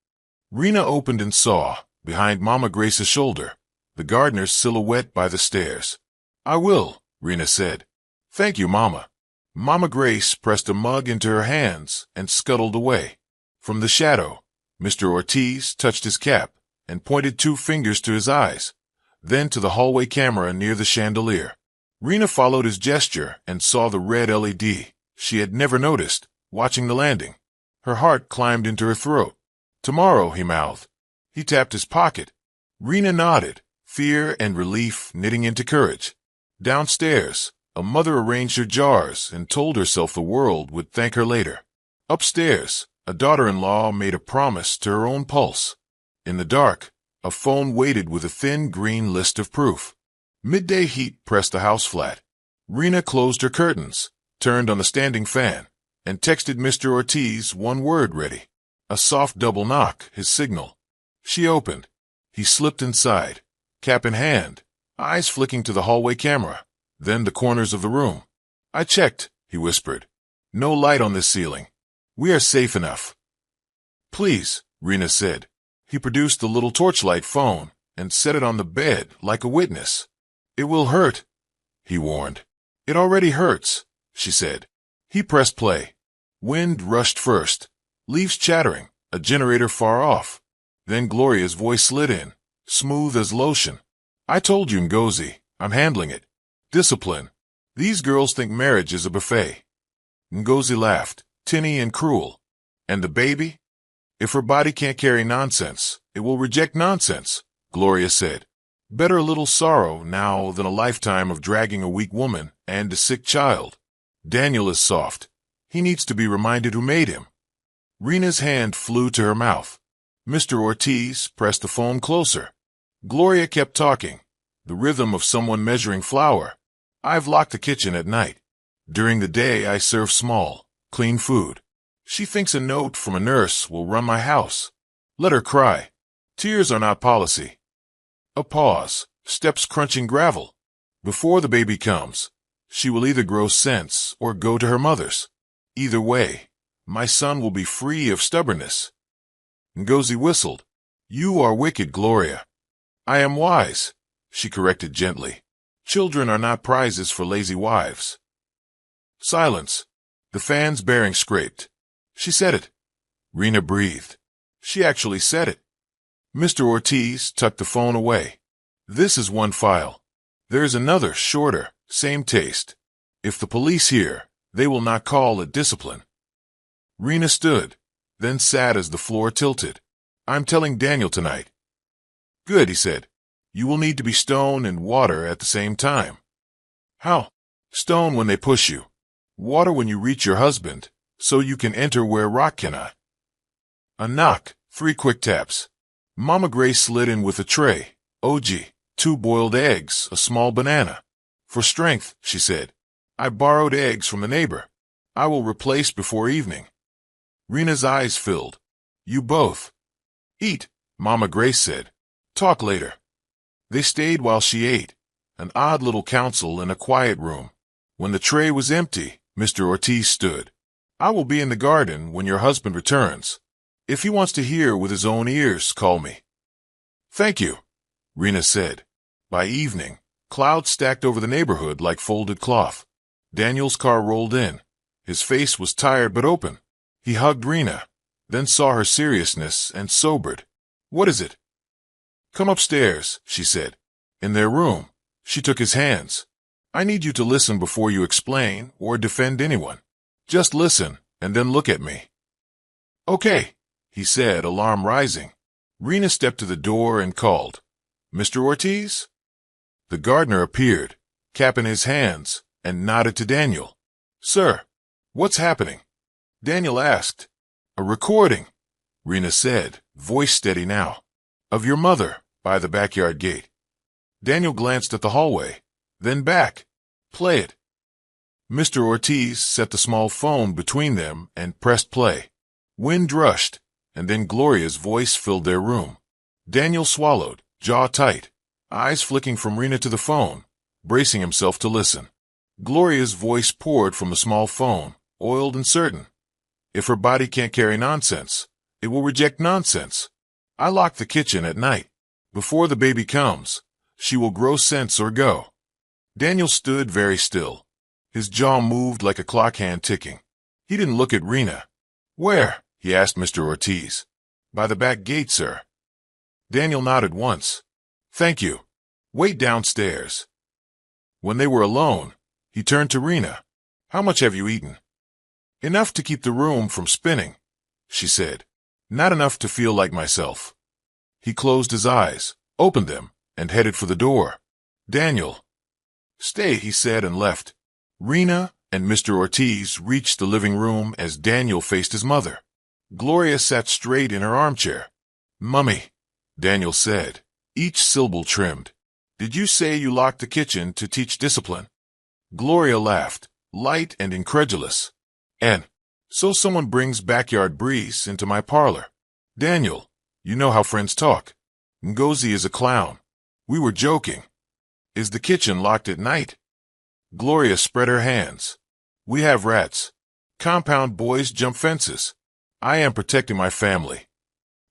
A: Rena opened and saw, behind Mama Grace's shoulder, the gardener's silhouette by the stairs. "I will," Rena said. "Thank you, Mama." Mama Grace pressed a mug into her hands and scuttled away. From the shadow, Mr. Ortiz touched his cap and pointed 2 fingers to his eyes, then to the hallway camera near the chandelier. Rena followed his gesture and saw the red LED she had never noticed watching the landing. Her heart climbed into her throat. Tomorrow, he mouthed. He tapped his pocket. Rena nodded, fear and relief knitting into courage. Downstairs, a mother arranged her jars and told herself the world would thank her later. Upstairs, a daughter-in-law made a promise to her own pulse. In the dark, a phone waited with a thin green list of proof. Midday heat pressed the house flat. Rena closed her curtains, turned on the standing fan, and texted Mr. Ortiz one word ready. A soft double knock, his signal. She opened. He slipped inside, cap in hand, eyes flicking to the hallway camera, then the corners of the room. I checked, he whispered. No light on this ceiling. We are safe enough. Please, Rena said. He produced the little torchlight phone and set it on the bed like a witness. It will hurt, he warned. It already hurts, she said. He pressed play. Wind rushed first, leaves chattering, a generator far off. Then Gloria's voice slid in, smooth as lotion. I told you, Ngozi, I'm handling it. Discipline. These girls think marriage is a buffet. Ngozi laughed, tinny and cruel. And the baby? If her body can't carry nonsense, it will reject nonsense, Gloria said. Better a little sorrow now than a lifetime of dragging a weak woman and a sick child. Daniel is soft. He needs to be reminded who made him. Rena's hand flew to her mouth. Mr. Ortiz pressed the phone closer. Gloria kept talking, the rhythm of someone measuring flour. I've locked the kitchen at night. During the day I serve small, clean food. She thinks a note from a nurse will run my house. Let her cry. Tears are not policy. A pause, steps crunching gravel. Before the baby comes, she will either grow sense or go to her mother's. Either way, my son will be free of stubbornness. Ngozi whistled. You are wicked, Gloria. I am wise, she corrected gently. Children are not prizes for lazy wives. Silence. The fan's bearing scraped. She said it. Rena breathed. She actually said it. Mr. Ortiz tucked the phone away. This is one file. There is another, shorter, same taste. If the police hear, they will not call it discipline. Rena stood, then sat as the floor tilted. I'm telling Daniel tonight. Good, he said. You will need to be stone and water at the same time. How? Stone when they push you. Water when you reach your husband, so you can enter where rock cannot. A knock, 3 quick taps. Mama Grace slid in with a tray. OG, 2 boiled eggs, a small banana. For strength, she said. I borrowed eggs from the neighbor. I will replace before evening. Rena's eyes filled. You both. Eat, Mama Grace said. Talk later. They stayed while she ate, an odd little council in a quiet room. When the tray was empty, Mr. Ortiz stood. I will be in the garden when your husband returns. If he wants to hear with his own ears, call me. Thank you, Rena said. By evening, clouds stacked over the neighborhood like folded cloth. Daniel's car rolled in. His face was tired but open. He hugged Rena, then saw her seriousness and sobered. What is it? Come upstairs, she said. In their room, she took his hands. I need you to listen before you explain or defend anyone. Just listen, and then look at me. Okay, he said, alarm rising. Rena stepped to the door and called. Mr. Ortiz? The gardener appeared, cap in his hands, and nodded to Daniel. Sir, what's happening? Daniel asked. A recording, Rena said, voice steady now. Of your mother, by the backyard gate. Daniel glanced at the hallway, then back. Play it. Mr. Ortiz set the small phone between them and pressed play. Wind rushed, and then Gloria's voice filled their room. Daniel swallowed, jaw tight, eyes flicking from Rena to the phone, bracing himself to listen. Gloria's voice poured from the small phone, oiled and certain. If her body can't carry nonsense, it will reject nonsense. I lock the kitchen at night. Before the baby comes, she will grow sense or go. Daniel stood very still. His jaw moved like a clock hand ticking. He didn't look at Rena. Where? He asked Mr. Ortiz. By the back gate, sir. Daniel nodded once. Thank you. Wait downstairs. When they were alone, he turned to Rena. How much have you eaten? Enough to keep the room from spinning, she said. Not enough to feel like myself. He closed his eyes, opened them, and headed for the door. Daniel. Stay, he said, and left. Rena and Mr. Ortiz reached the living room as Daniel faced his mother. Gloria sat straight in her armchair. Mummy, Daniel said, each syllable trimmed. Did you say you locked the kitchen to teach discipline? Gloria laughed, light and incredulous. And so someone brings backyard breeze into my parlor. Daniel, you know how friends talk. Ngozi is a clown. We were joking. Is the kitchen locked at night? Gloria spread her hands. We have rats. Compound boys jump fences. I am protecting my family.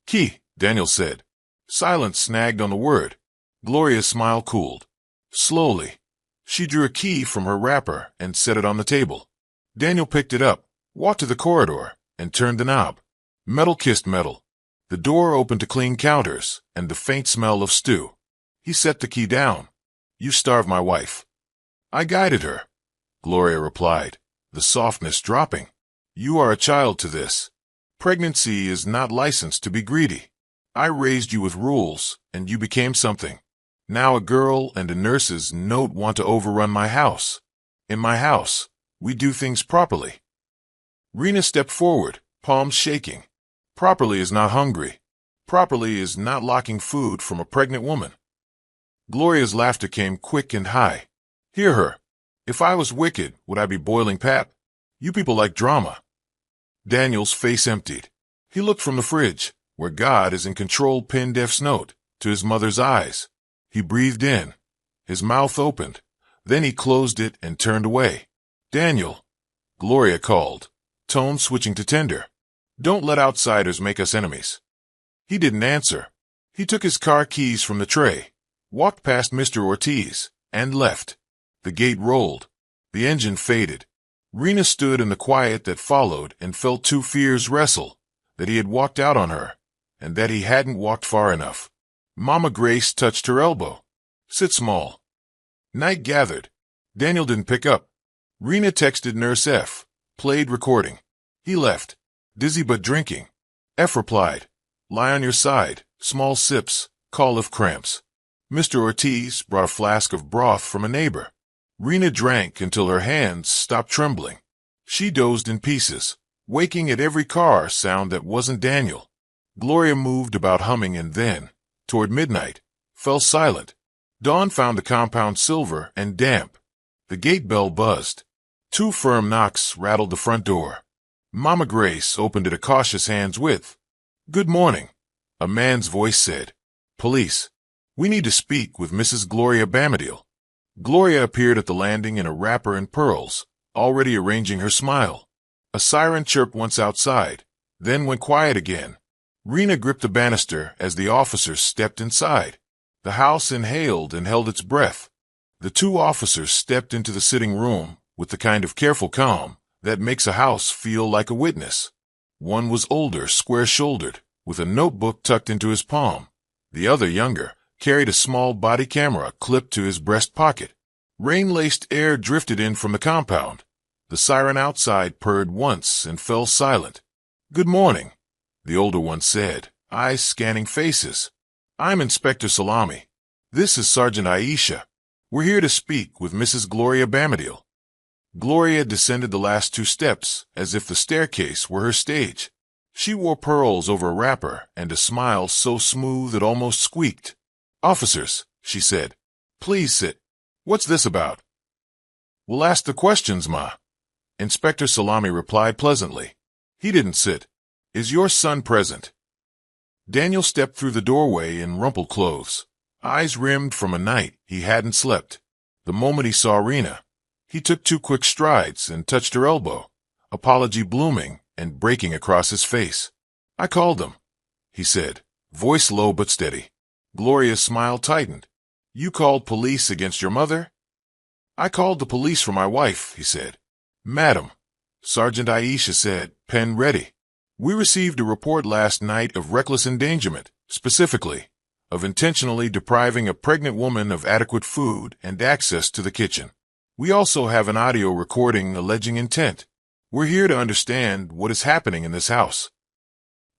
A: Key, Daniel said. Silence snagged on the word. Gloria's smile cooled. Slowly, she drew a key from her wrapper and set it on the table. Daniel picked it up, walked to the corridor, and turned the knob. Metal kissed metal. The door opened to clean counters and the faint smell of stew. He set the key down. You starved my wife. I guided her, Gloria replied, the softness dropping. You are a child to this. Pregnancy is not licensed to be greedy. I raised you with rules, and you became something. Now a girl and a nurse's note want to overrun my house. In my house, we do things properly. Rena stepped forward, palms shaking. Properly is not hungry. Properly is not locking food from a pregnant woman. Gloria's laughter came quick and high. Hear her. If I was wicked, would I be boiling pap? You people like drama. Daniel's face emptied. He looked from the fridge, where God is in control, pinned F's note, to his mother's eyes. He breathed in. His mouth opened. Then he closed it and turned away. Daniel, Gloria called, tone switching to tender. Don't let outsiders make us enemies. He didn't answer. He took his car keys from the tray, walked past Mr. Ortiz, and left. The gate rolled. The engine faded. Rena stood in the quiet that followed and felt two fears wrestle, that he had walked out on her, and that he hadn't walked far enough. Mama Grace touched her elbow. Sit small. Night gathered. Daniel didn't pick up. Rena texted Nurse F. Played recording. He left. Dizzy but drinking. F replied. Lie on your side. Small sips. Call if cramps. Mr. Ortiz brought a flask of broth from a neighbor. Rena drank until her hands stopped trembling. She dozed in pieces, waking at every car sound that wasn't Daniel. Gloria moved about humming and then, toward midnight, fell silent. Dawn found the compound silver and damp. The gate bell buzzed. Two firm knocks rattled the front door. Mama Grace opened it a cautious hand's width. Good morning, a man's voice said. Police. We need to speak with Mrs. Gloria Bamadil. Gloria appeared at the landing in a wrapper and pearls, already arranging her smile. A siren chirped once outside, then went quiet again. Rena gripped the banister as the officers stepped inside. The house inhaled and held its breath. The two officers stepped into the sitting room with the kind of careful calm that makes a house feel like a witness. One was older, square-shouldered, with a notebook tucked into his palm. The other, younger, carried a small body camera clipped to his breast pocket. Rain-laced air drifted in from the compound. The siren outside purred once and fell silent. Good morning, the older one said, eyes scanning faces. I'm Inspector Salami. This is Sergeant Aisha. We're here to speak with Mrs. Gloria Bamadil. Gloria descended the last two steps as if the staircase were her stage. She wore pearls over a wrapper and a smile so smooth it almost squeaked. Officers, she said, please sit. What's this about? We'll ask the questions, Ma. Inspector Salami replied pleasantly. He didn't sit. Is your son present? Daniel stepped through the doorway in rumpled clothes, eyes rimmed from a night he hadn't slept. The moment he saw Rena, he took two quick strides and touched her elbow, apology blooming and breaking across his face. I called him, he said, voice low but steady. Gloria's smile tightened. You called police against your mother? I called the police for my wife, he said. Madam, Sergeant Aisha said, pen ready. We received a report last night of reckless endangerment, specifically, of intentionally depriving a pregnant woman of adequate food and access to the kitchen. We also have an audio recording alleging intent. We're here to understand what is happening in this house."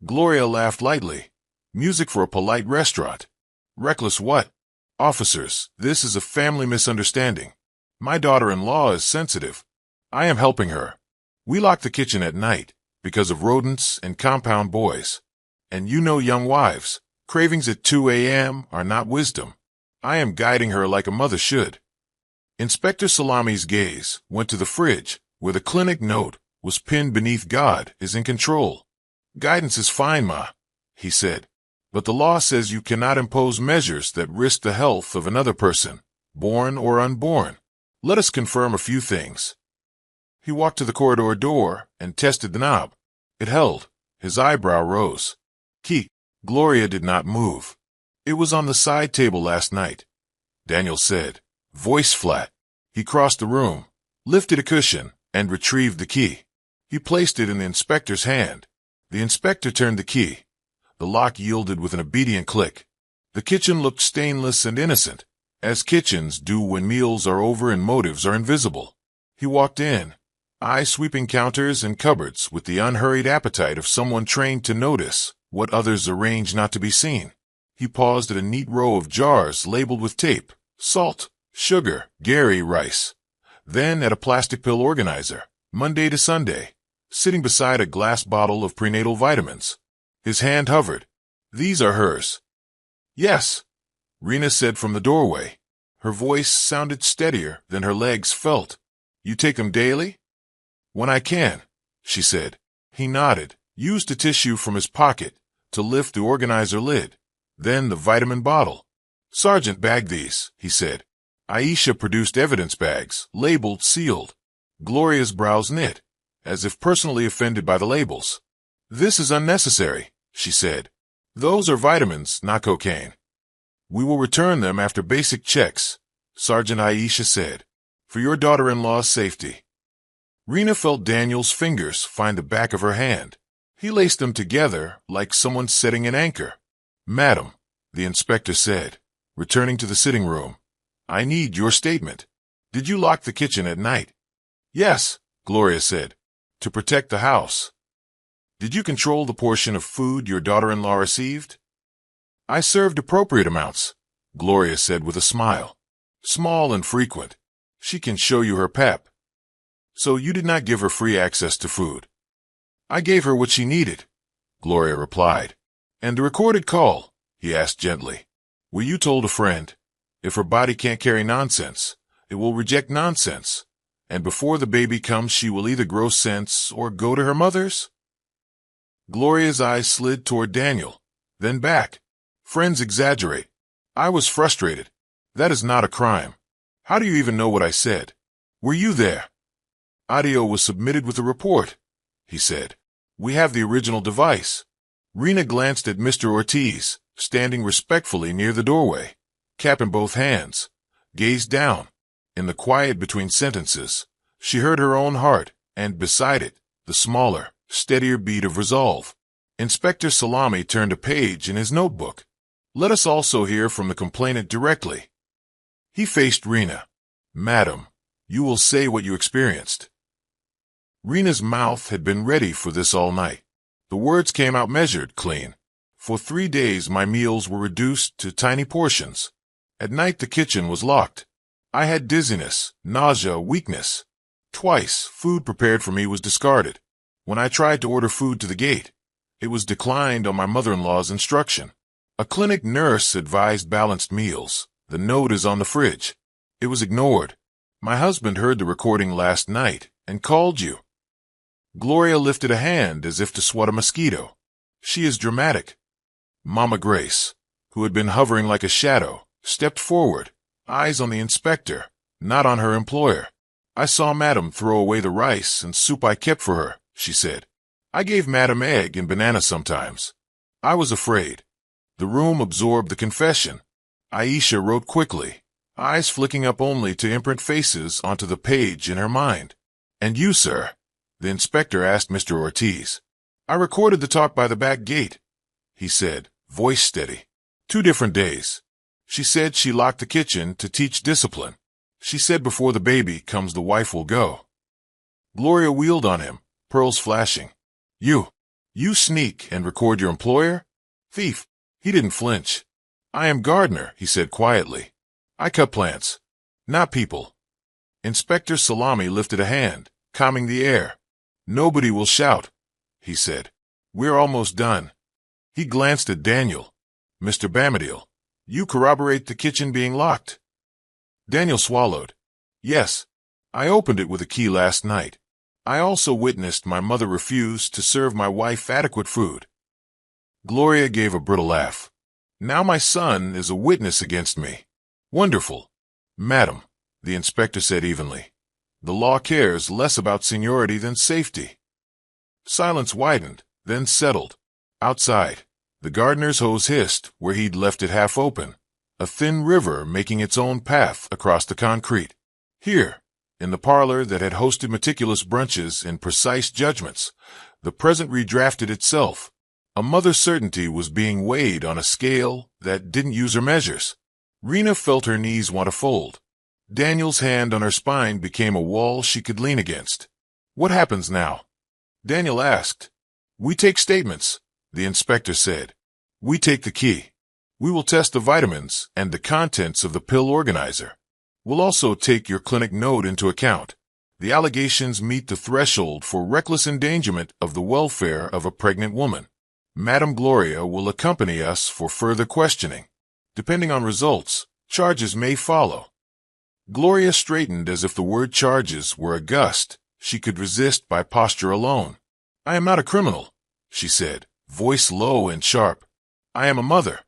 A: Gloria laughed lightly. "Music for a polite restaurant. Reckless what? Officers, this is a family misunderstanding. My daughter-in-law is sensitive. I am helping her. We lock the kitchen at night because of rodents and compound boys. And you know young wives, cravings at 2 a.m. are not wisdom. I am guiding her like a mother should." Inspector Salami's gaze went to the fridge, where the clinic note was pinned beneath "God is in control." "Guidance is fine, Ma," he said, "but the law says you cannot impose measures that risk the health of another person, born or unborn. Let us confirm a few things." He walked to the corridor door and tested the knob. It held. His eyebrow rose. "Key." Gloria did not move. "It was on the side table last night," Daniel said, voice flat. He crossed the room, lifted a cushion, and retrieved the key. He placed it in the inspector's hand. The inspector turned the key. The lock yielded with an obedient click. The kitchen looked stainless and innocent, as kitchens do when meals are over and motives are invisible. He walked in, eyes sweeping counters and cupboards with the unhurried appetite of someone trained to notice what others arrange not to be seen. He paused at a neat row of jars labeled with tape, salt, sugar, Gary rice. Then at a plastic pill organizer, Monday to Sunday, sitting beside a glass bottle of prenatal vitamins. His hand hovered. "These are hers." "Yes," Rena said from the doorway. Her voice sounded steadier than her legs felt. "You take them daily?" "When I can," she said. He nodded, used a tissue from his pocket to lift the organizer lid, then the vitamin bottle. "Sergeant bagged these," he said. Aisha produced evidence bags, labeled sealed. Gloria's brows knit, as if personally offended by the labels. "This is unnecessary," she said. "Those are vitamins, not cocaine." "We will return them after basic checks," Sergeant Aisha said, "for your daughter-in-law's safety." Rena felt Daniel's fingers find the back of her hand. He laced them together like someone setting an anchor. "Madam," the inspector said, returning to the sitting room, "I need your statement. Did you lock the kitchen at night?" "Yes," Gloria said, "to protect the house." "Did you control the portion of food your daughter-in-law received?" "I served appropriate amounts," Gloria said with a smile. "Small and frequent. She can show you her pep." "So you did not give her free access to food?" "I gave her what she needed," Gloria replied. "And the recorded call?" he asked gently. "Were you told a friend? If her body can't carry nonsense, it will reject nonsense. And before the baby comes, she will either grow sense or go to her mother's?" Gloria's eyes slid toward Daniel, then back. "Friends exaggerate. I was frustrated. That is not a crime. How do you even know what I said? Were you there?" "Audio was submitted with the report," he said. "We have the original device." Rena glanced at Mr. Ortiz, standing respectfully near the doorway, cap in both hands, gazed down. In the quiet between sentences, she heard her own heart, and beside it, the smaller, steadier beat of resolve. Inspector Salami turned a page in his notebook. "Let us also hear from the complainant directly." He faced Rena. "Madam, you will say what you experienced." Rena's mouth had been ready for this all night. The words came out measured, clean. "For 3 days my meals were reduced to tiny portions. At night the kitchen was locked. I had dizziness, nausea, weakness. Twice, food prepared for me was discarded. When I tried to order food to the gate, it was declined on my mother-in-law's instruction. A clinic nurse advised balanced meals. The note is on the fridge. It was ignored. My husband heard the recording last night and called you." Gloria lifted a hand as if to swat a mosquito. "She is dramatic." Mama Grace, who had been hovering like a shadow, stepped forward, eyes on the inspector, not on her employer. "I saw Madam throw away the rice and soup I kept for her," she said. "I gave Madam egg and banana sometimes. I was afraid." The room absorbed the confession. Aisha wrote quickly, eyes flicking up only to imprint faces onto the page in her mind. "And you, sir?" the inspector asked Mr. Ortiz. "I recorded the talk by the back gate," he said, voice steady. 2 different days. She said she locked the kitchen to teach discipline. She said before the baby comes the wife will go." Gloria wheeled on him, pearls flashing. You sneak and record your employer? Thief. He didn't flinch. I am gardener, he said quietly. I cut plants, not people. Inspector Salami lifted a hand, calming the air. Nobody will shout, he said. We're almost done. He glanced at Daniel. Mr. Bamadil, you corroborate the kitchen being locked? Daniel swallowed. Yes. I opened it with a key last night. I also witnessed my mother refuse to serve my wife adequate food. Gloria gave a brittle laugh. Now my son is a witness against me. Wonderful. Madam, the inspector said evenly. The law cares less about seniority than safety. Silence widened, then settled. Outside, the gardener's hose hissed where he'd left it half open, a thin river making its own path across the concrete. Here, in the parlor that had hosted meticulous brunches and precise judgments, the present redrafted itself. A mother's certainty was being weighed on a scale that didn't use her measures. Rena felt her knees want to fold. Daniel's hand on her spine became a wall she could lean against. What happens now? Daniel asked. We take statements, the inspector said. We take the key. We will test the vitamins and the contents of the pill organizer. We'll also take your clinic note into account. The allegations meet the threshold for reckless endangerment of the welfare of a pregnant woman. Madam Gloria will accompany us for further questioning. Depending on results, charges may follow. Gloria straightened as if the word charges were a gust she could resist by posture alone. I am not a criminal, she said, voice low and sharp. I am a mother.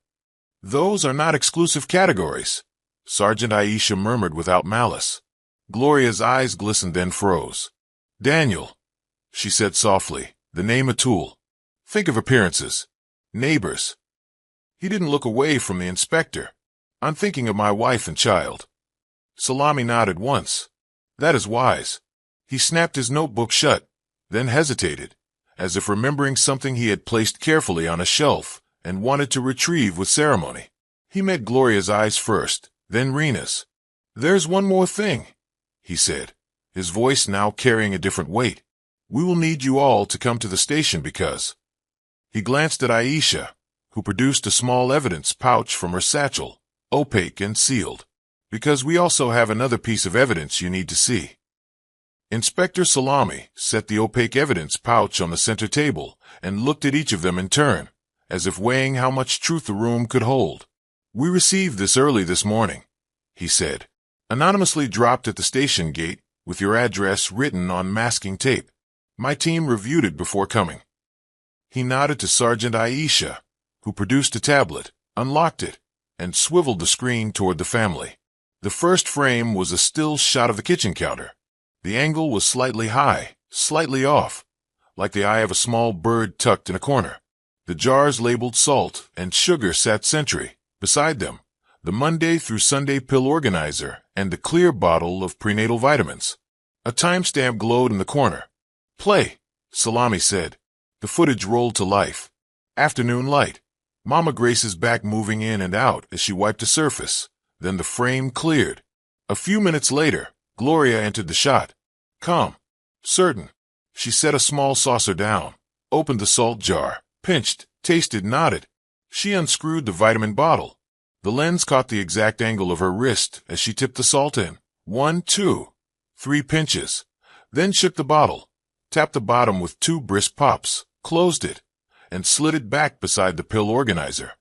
A: Those are not exclusive categories, Sergeant Aisha murmured without malice. Gloria's eyes glistened then froze. Daniel, she said softly, the name a tool. Think of appearances. Neighbors. He didn't look away from the inspector. I'm thinking of my wife and child. Salami nodded once. That is wise. He snapped his notebook shut, then hesitated, as if remembering something he had placed carefully on a shelf and wanted to retrieve with ceremony. He met Gloria's eyes first, then Rena's. There's one more thing, he said, his voice now carrying a different weight. We will need you all to come to the station because... He glanced at Aisha, who produced a small evidence pouch from her satchel, opaque and sealed. Because we also have another piece of evidence you need to see. Inspector Salami set the opaque evidence pouch on the center table and looked at each of them in turn, as if weighing how much truth the room could hold. We received this early this morning, he said, anonymously dropped at the station gate with your address written on masking tape. My team reviewed it before coming. He nodded to Sergeant Aisha, who produced a tablet, unlocked it, and swiveled the screen toward the family. The first frame was a still shot of the kitchen counter. The angle was slightly high, slightly off, like the eye of a small bird tucked in a corner. The jars labeled salt and sugar sat sentry. Beside them, the Monday through Sunday pill organizer and the clear bottle of prenatal vitamins. A timestamp glowed in the corner. Play, Salami said. The footage rolled to life. Afternoon light. Mama Grace's back moving in and out as she wiped the surface. Then the frame cleared. A few minutes later, Gloria entered the shot. Calm. Certain. She set a small saucer down, opened the salt jar, pinched, tasted, nodded. She unscrewed the vitamin bottle. The lens caught the exact angle of her wrist as she tipped the salt in. 1, 2, 3 pinches. Then shook the bottle, tapped the bottom with 2 brisk pops, closed it, and slid it back beside the pill organizer.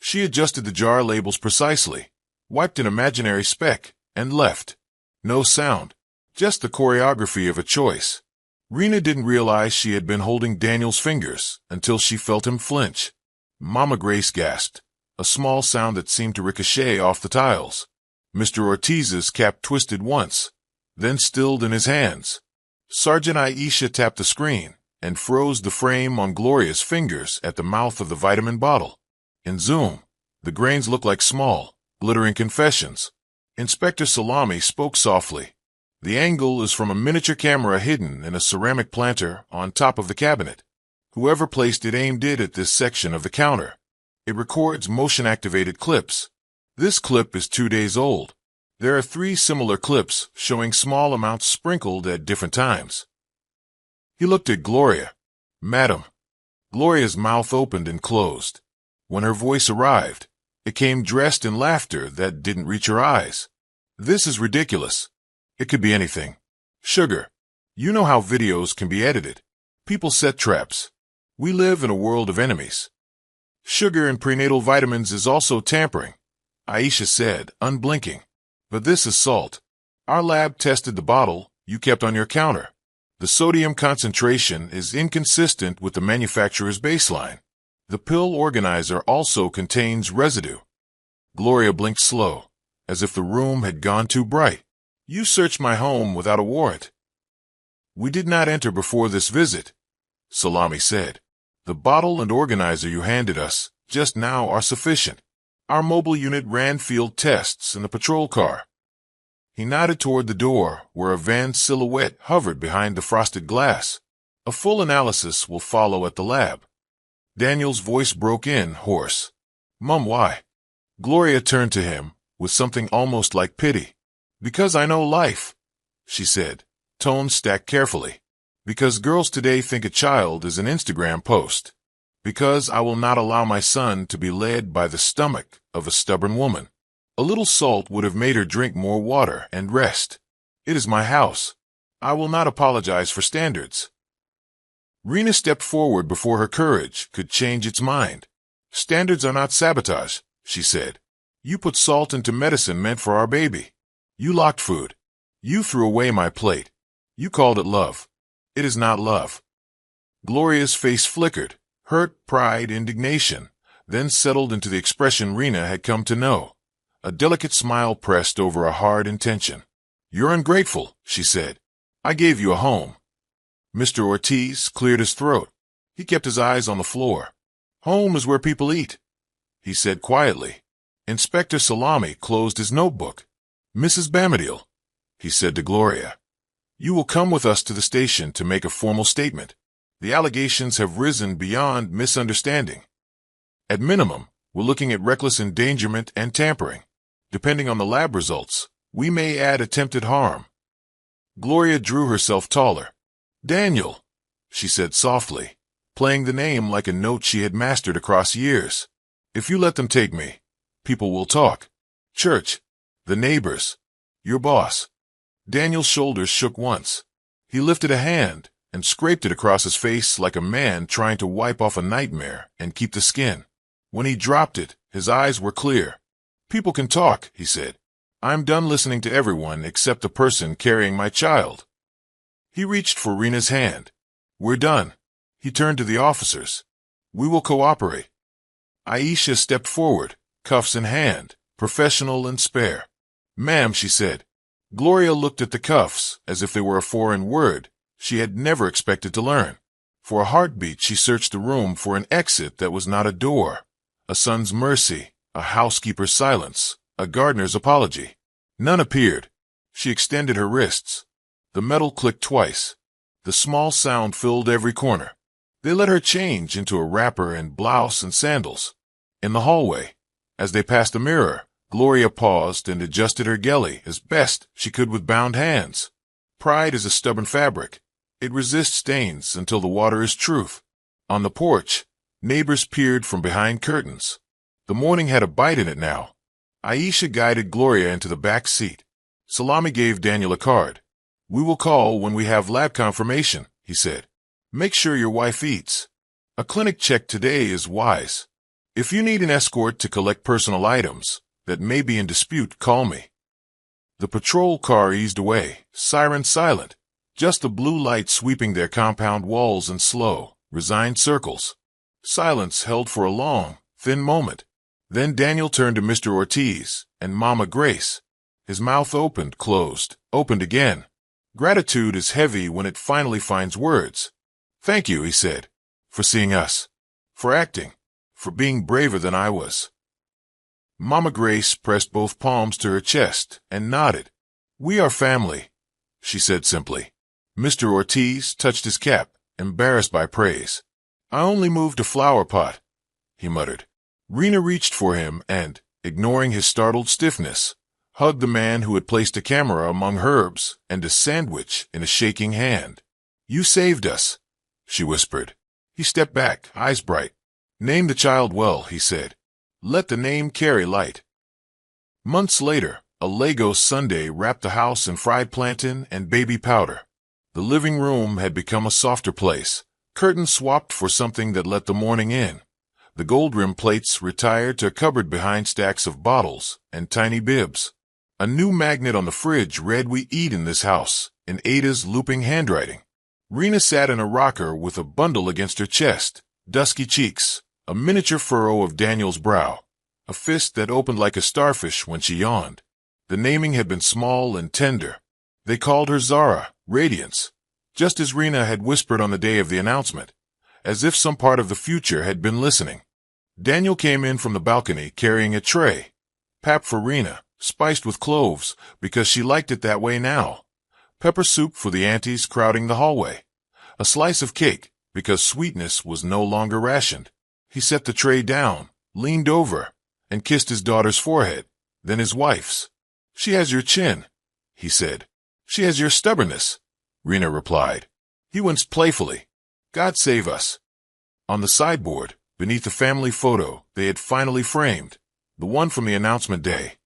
A: She adjusted the jar labels precisely, wiped an imaginary speck, and left. No sound, just the choreography of a choice. Rena didn't realize she had been holding Daniel's fingers until she felt him flinch. Mama Grace gasped, a small sound that seemed to ricochet off the tiles. Mr. Ortiz's cap twisted once, then stilled in his hands. Sergeant Aisha tapped the screen and froze the frame on Gloria's fingers at the mouth of the vitamin bottle. In zoom, the grains looked like small, glittering confessions. Inspector Salami spoke softly. The angle is from a miniature camera hidden in a ceramic planter on top of the cabinet. Whoever placed it aimed it at this section of the counter. It records motion-activated clips. This clip is 2 days old. There are 3 similar clips showing small amounts sprinkled at different times. He looked at Gloria. "Madam." Gloria's mouth opened and closed. When her voice arrived, it came dressed in laughter that didn't reach her eyes. "This is ridiculous. It could be anything. Sugar. You know how videos can be edited. People set traps. We live in a world of enemies. Sugar in prenatal vitamins is also tampering," Aisha said, unblinking. "But this is salt. Our lab tested the bottle you kept on your counter. The sodium concentration is inconsistent with the manufacturer's baseline. The pill organizer also contains residue." Gloria blinked slow, as if the room had gone too bright. "You searched my home without a warrant." "We did not enter before this visit," Salami said. "The bottle and organizer you handed us just now are sufficient. Our mobile unit ran field tests in the patrol car." He nodded toward the door, where a van's silhouette hovered behind the frosted glass. "A full analysis will follow at the lab." Daniel's voice broke in, hoarse. "Mum, why?" Gloria turned to him, with something almost like pity. "Because I know life," she said, tone stacked carefully. "Because girls today think a child is an Instagram post. Because I will not allow my son to be led by the stomach of a stubborn woman. A little salt would have made her drink more water and rest. It is my house. I will not apologize for standards." Rena stepped forward before her courage could change its mind. "Standards are not sabotage," she said. "You put salt into medicine meant for our baby. You locked food. You threw away my plate. You called it love. It is not love." Gloria's face flickered, hurt, pride, indignation, then settled into the expression Rena had come to know. A delicate smile pressed over a hard intention. "You're ungrateful," she said. "I gave you a home." Mr. Ortiz cleared his throat. He kept his eyes on the floor. "Home is where people eat," he said quietly. Inspector Salami closed his notebook. "Mrs. Bamadil," he said to Gloria, "you will come with us to the station to make a formal statement. The allegations have risen beyond misunderstanding. At minimum, we're looking at reckless endangerment and tampering. Depending on the lab results, we may add attempted harm." Gloria drew herself taller. "Daniel," she said softly, playing the name like a note she had mastered across years. "If you let them take me, people will talk. Church, the neighbors, your boss." Daniel's shoulders shook once. He lifted a hand and scraped it across his face like a man trying to wipe off a nightmare and keep the skin. When he dropped it, his eyes were clear. "People can talk," he said. "I'm done listening to everyone except the person carrying my child." He reached for Rena's hand. "We're done." He turned to the officers. "We will cooperate." Aisha stepped forward, cuffs in hand, professional and spare. "Ma'am," she said. Gloria looked at the cuffs as if they were a foreign word she had never expected to learn. For a heartbeat, she searched the room for an exit that was not a door. A son's mercy, a housekeeper's silence, a gardener's apology. None appeared. She extended her wrists. The metal clicked twice. The small sound filled every corner. They let her change into a wrapper and blouse and sandals. In the hallway, as they passed a mirror, Gloria paused and adjusted her ghillie as best she could with bound hands. Pride is a stubborn fabric. It resists stains until the water is truth. On the porch, neighbors peered from behind curtains. The morning had a bite in it now. Aisha guided Gloria into the back seat. Salami gave Daniel a card. "We will call when we have lab confirmation," he said. "Make sure your wife eats. A clinic check today is wise. If you need an escort to collect personal items that may be in dispute, call me." The patrol car eased away, siren silent, just the blue light sweeping their compound walls in slow, resigned circles. Silence held for a long, thin moment. Then Daniel turned to Mr. Ortiz and Mama Grace. His mouth opened, closed, opened again. Gratitude is heavy when it finally finds words. "Thank you," he said, "for seeing us, for acting, for being braver than I was." Mama Grace pressed both palms to her chest and nodded. "We are family," she said simply. Mr. Ortiz touched his cap, embarrassed by praise. "I only moved a flower pot," he muttered. Rena reached for him and, ignoring his startled stiffness, hugged the man who had placed a camera among herbs and a sandwich in a shaking hand. You saved us, she whispered. He stepped back, eyes bright. Name the child well, he said. Let the name carry light. Months later, a Lagos Sunday wrapped the house in fried plantain and baby powder. The living room had become a softer place, curtains swapped for something that let the morning in. The gold-rimmed plates retired to a cupboard behind stacks of bottles and tiny bibs. A new magnet on the fridge read, "We eat in this house," in Ada's looping handwriting. Rena sat in a rocker with a bundle against her chest, dusky cheeks, a miniature furrow of Daniel's brow, a fist that opened like a starfish when she yawned. The naming had been small and tender. They called her Zara, Radiance, just as Rena had whispered on the day of the announcement, as if some part of the future had been listening. Daniel came in from the balcony carrying a tray. Pap for Rena, spiced with cloves, because she liked it that way now. Pepper soup for the aunties crowding the hallway. A slice of cake, because sweetness was no longer rationed. He set the tray down, leaned over, and kissed his daughter's forehead, then his wife's. "She has your chin," he said. "She has your stubbornness," Rena replied. He winced playfully. "God save us." On the sideboard, beneath the family photo they had finally framed, the one from the announcement day,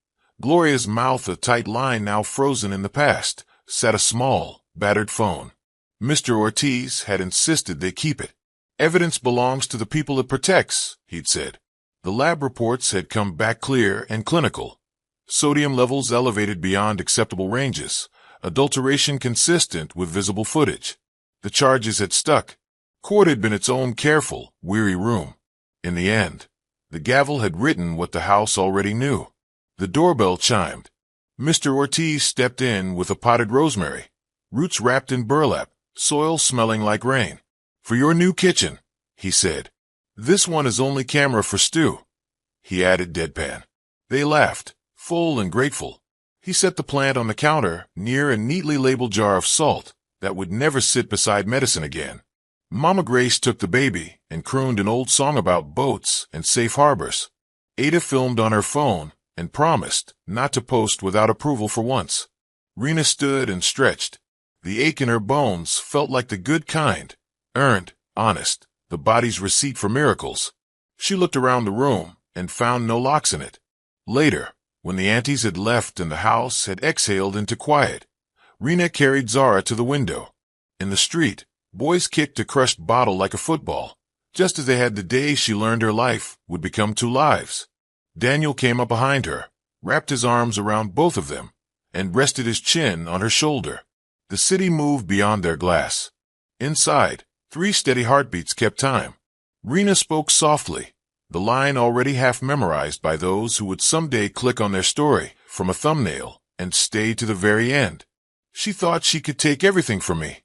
A: Gloria's mouth a tight line now frozen in the past, sat a small, battered phone. Mr. Ortiz had insisted they keep it. "Evidence belongs to the people it protects," he'd said. The lab reports had come back clear and clinical. Sodium levels elevated beyond acceptable ranges, adulteration consistent with visible footage. The charges had stuck. Court had been its own careful, weary room. In the end, the gavel had written what the house already knew. The doorbell chimed. Mr. Ortiz stepped in with a potted rosemary, roots wrapped in burlap, soil smelling like rain. "For your new kitchen," he said. "This one is only camera for stew," he added deadpan. They laughed, full and grateful. He set the plant on the counter near a neatly labeled jar of salt that would never sit beside medicine again. Mama Grace took the baby and crooned an old song about boats and safe harbors. Ada filmed on her phone and promised not to post without approval for once. Rena stood and stretched. The ache in her bones felt like the good kind, earned, honest, the body's receipt for miracles. She looked around the room and found no locks in it. Later, when the aunties had left and the house had exhaled into quiet, Rena carried Zara to the window. In the street, boys kicked a crushed bottle like a football, just as they had the day she learned her life would become two lives. Daniel came up behind her, wrapped his arms around both of them, and rested his chin on her shoulder. The city moved beyond their glass. Inside, 3 steady heartbeats kept time. Rena spoke softly, the line already half memorized by those who would someday click on their story from a thumbnail and stay to the very end. "She thought she could take everything from me,"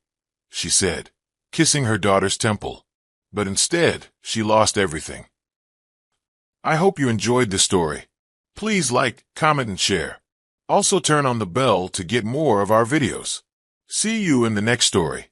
A: she said, kissing her daughter's temple. "But instead, she lost everything." I hope you enjoyed this story. Please like, comment, and share. Also turn on the bell to get more of our videos. See you in the next story.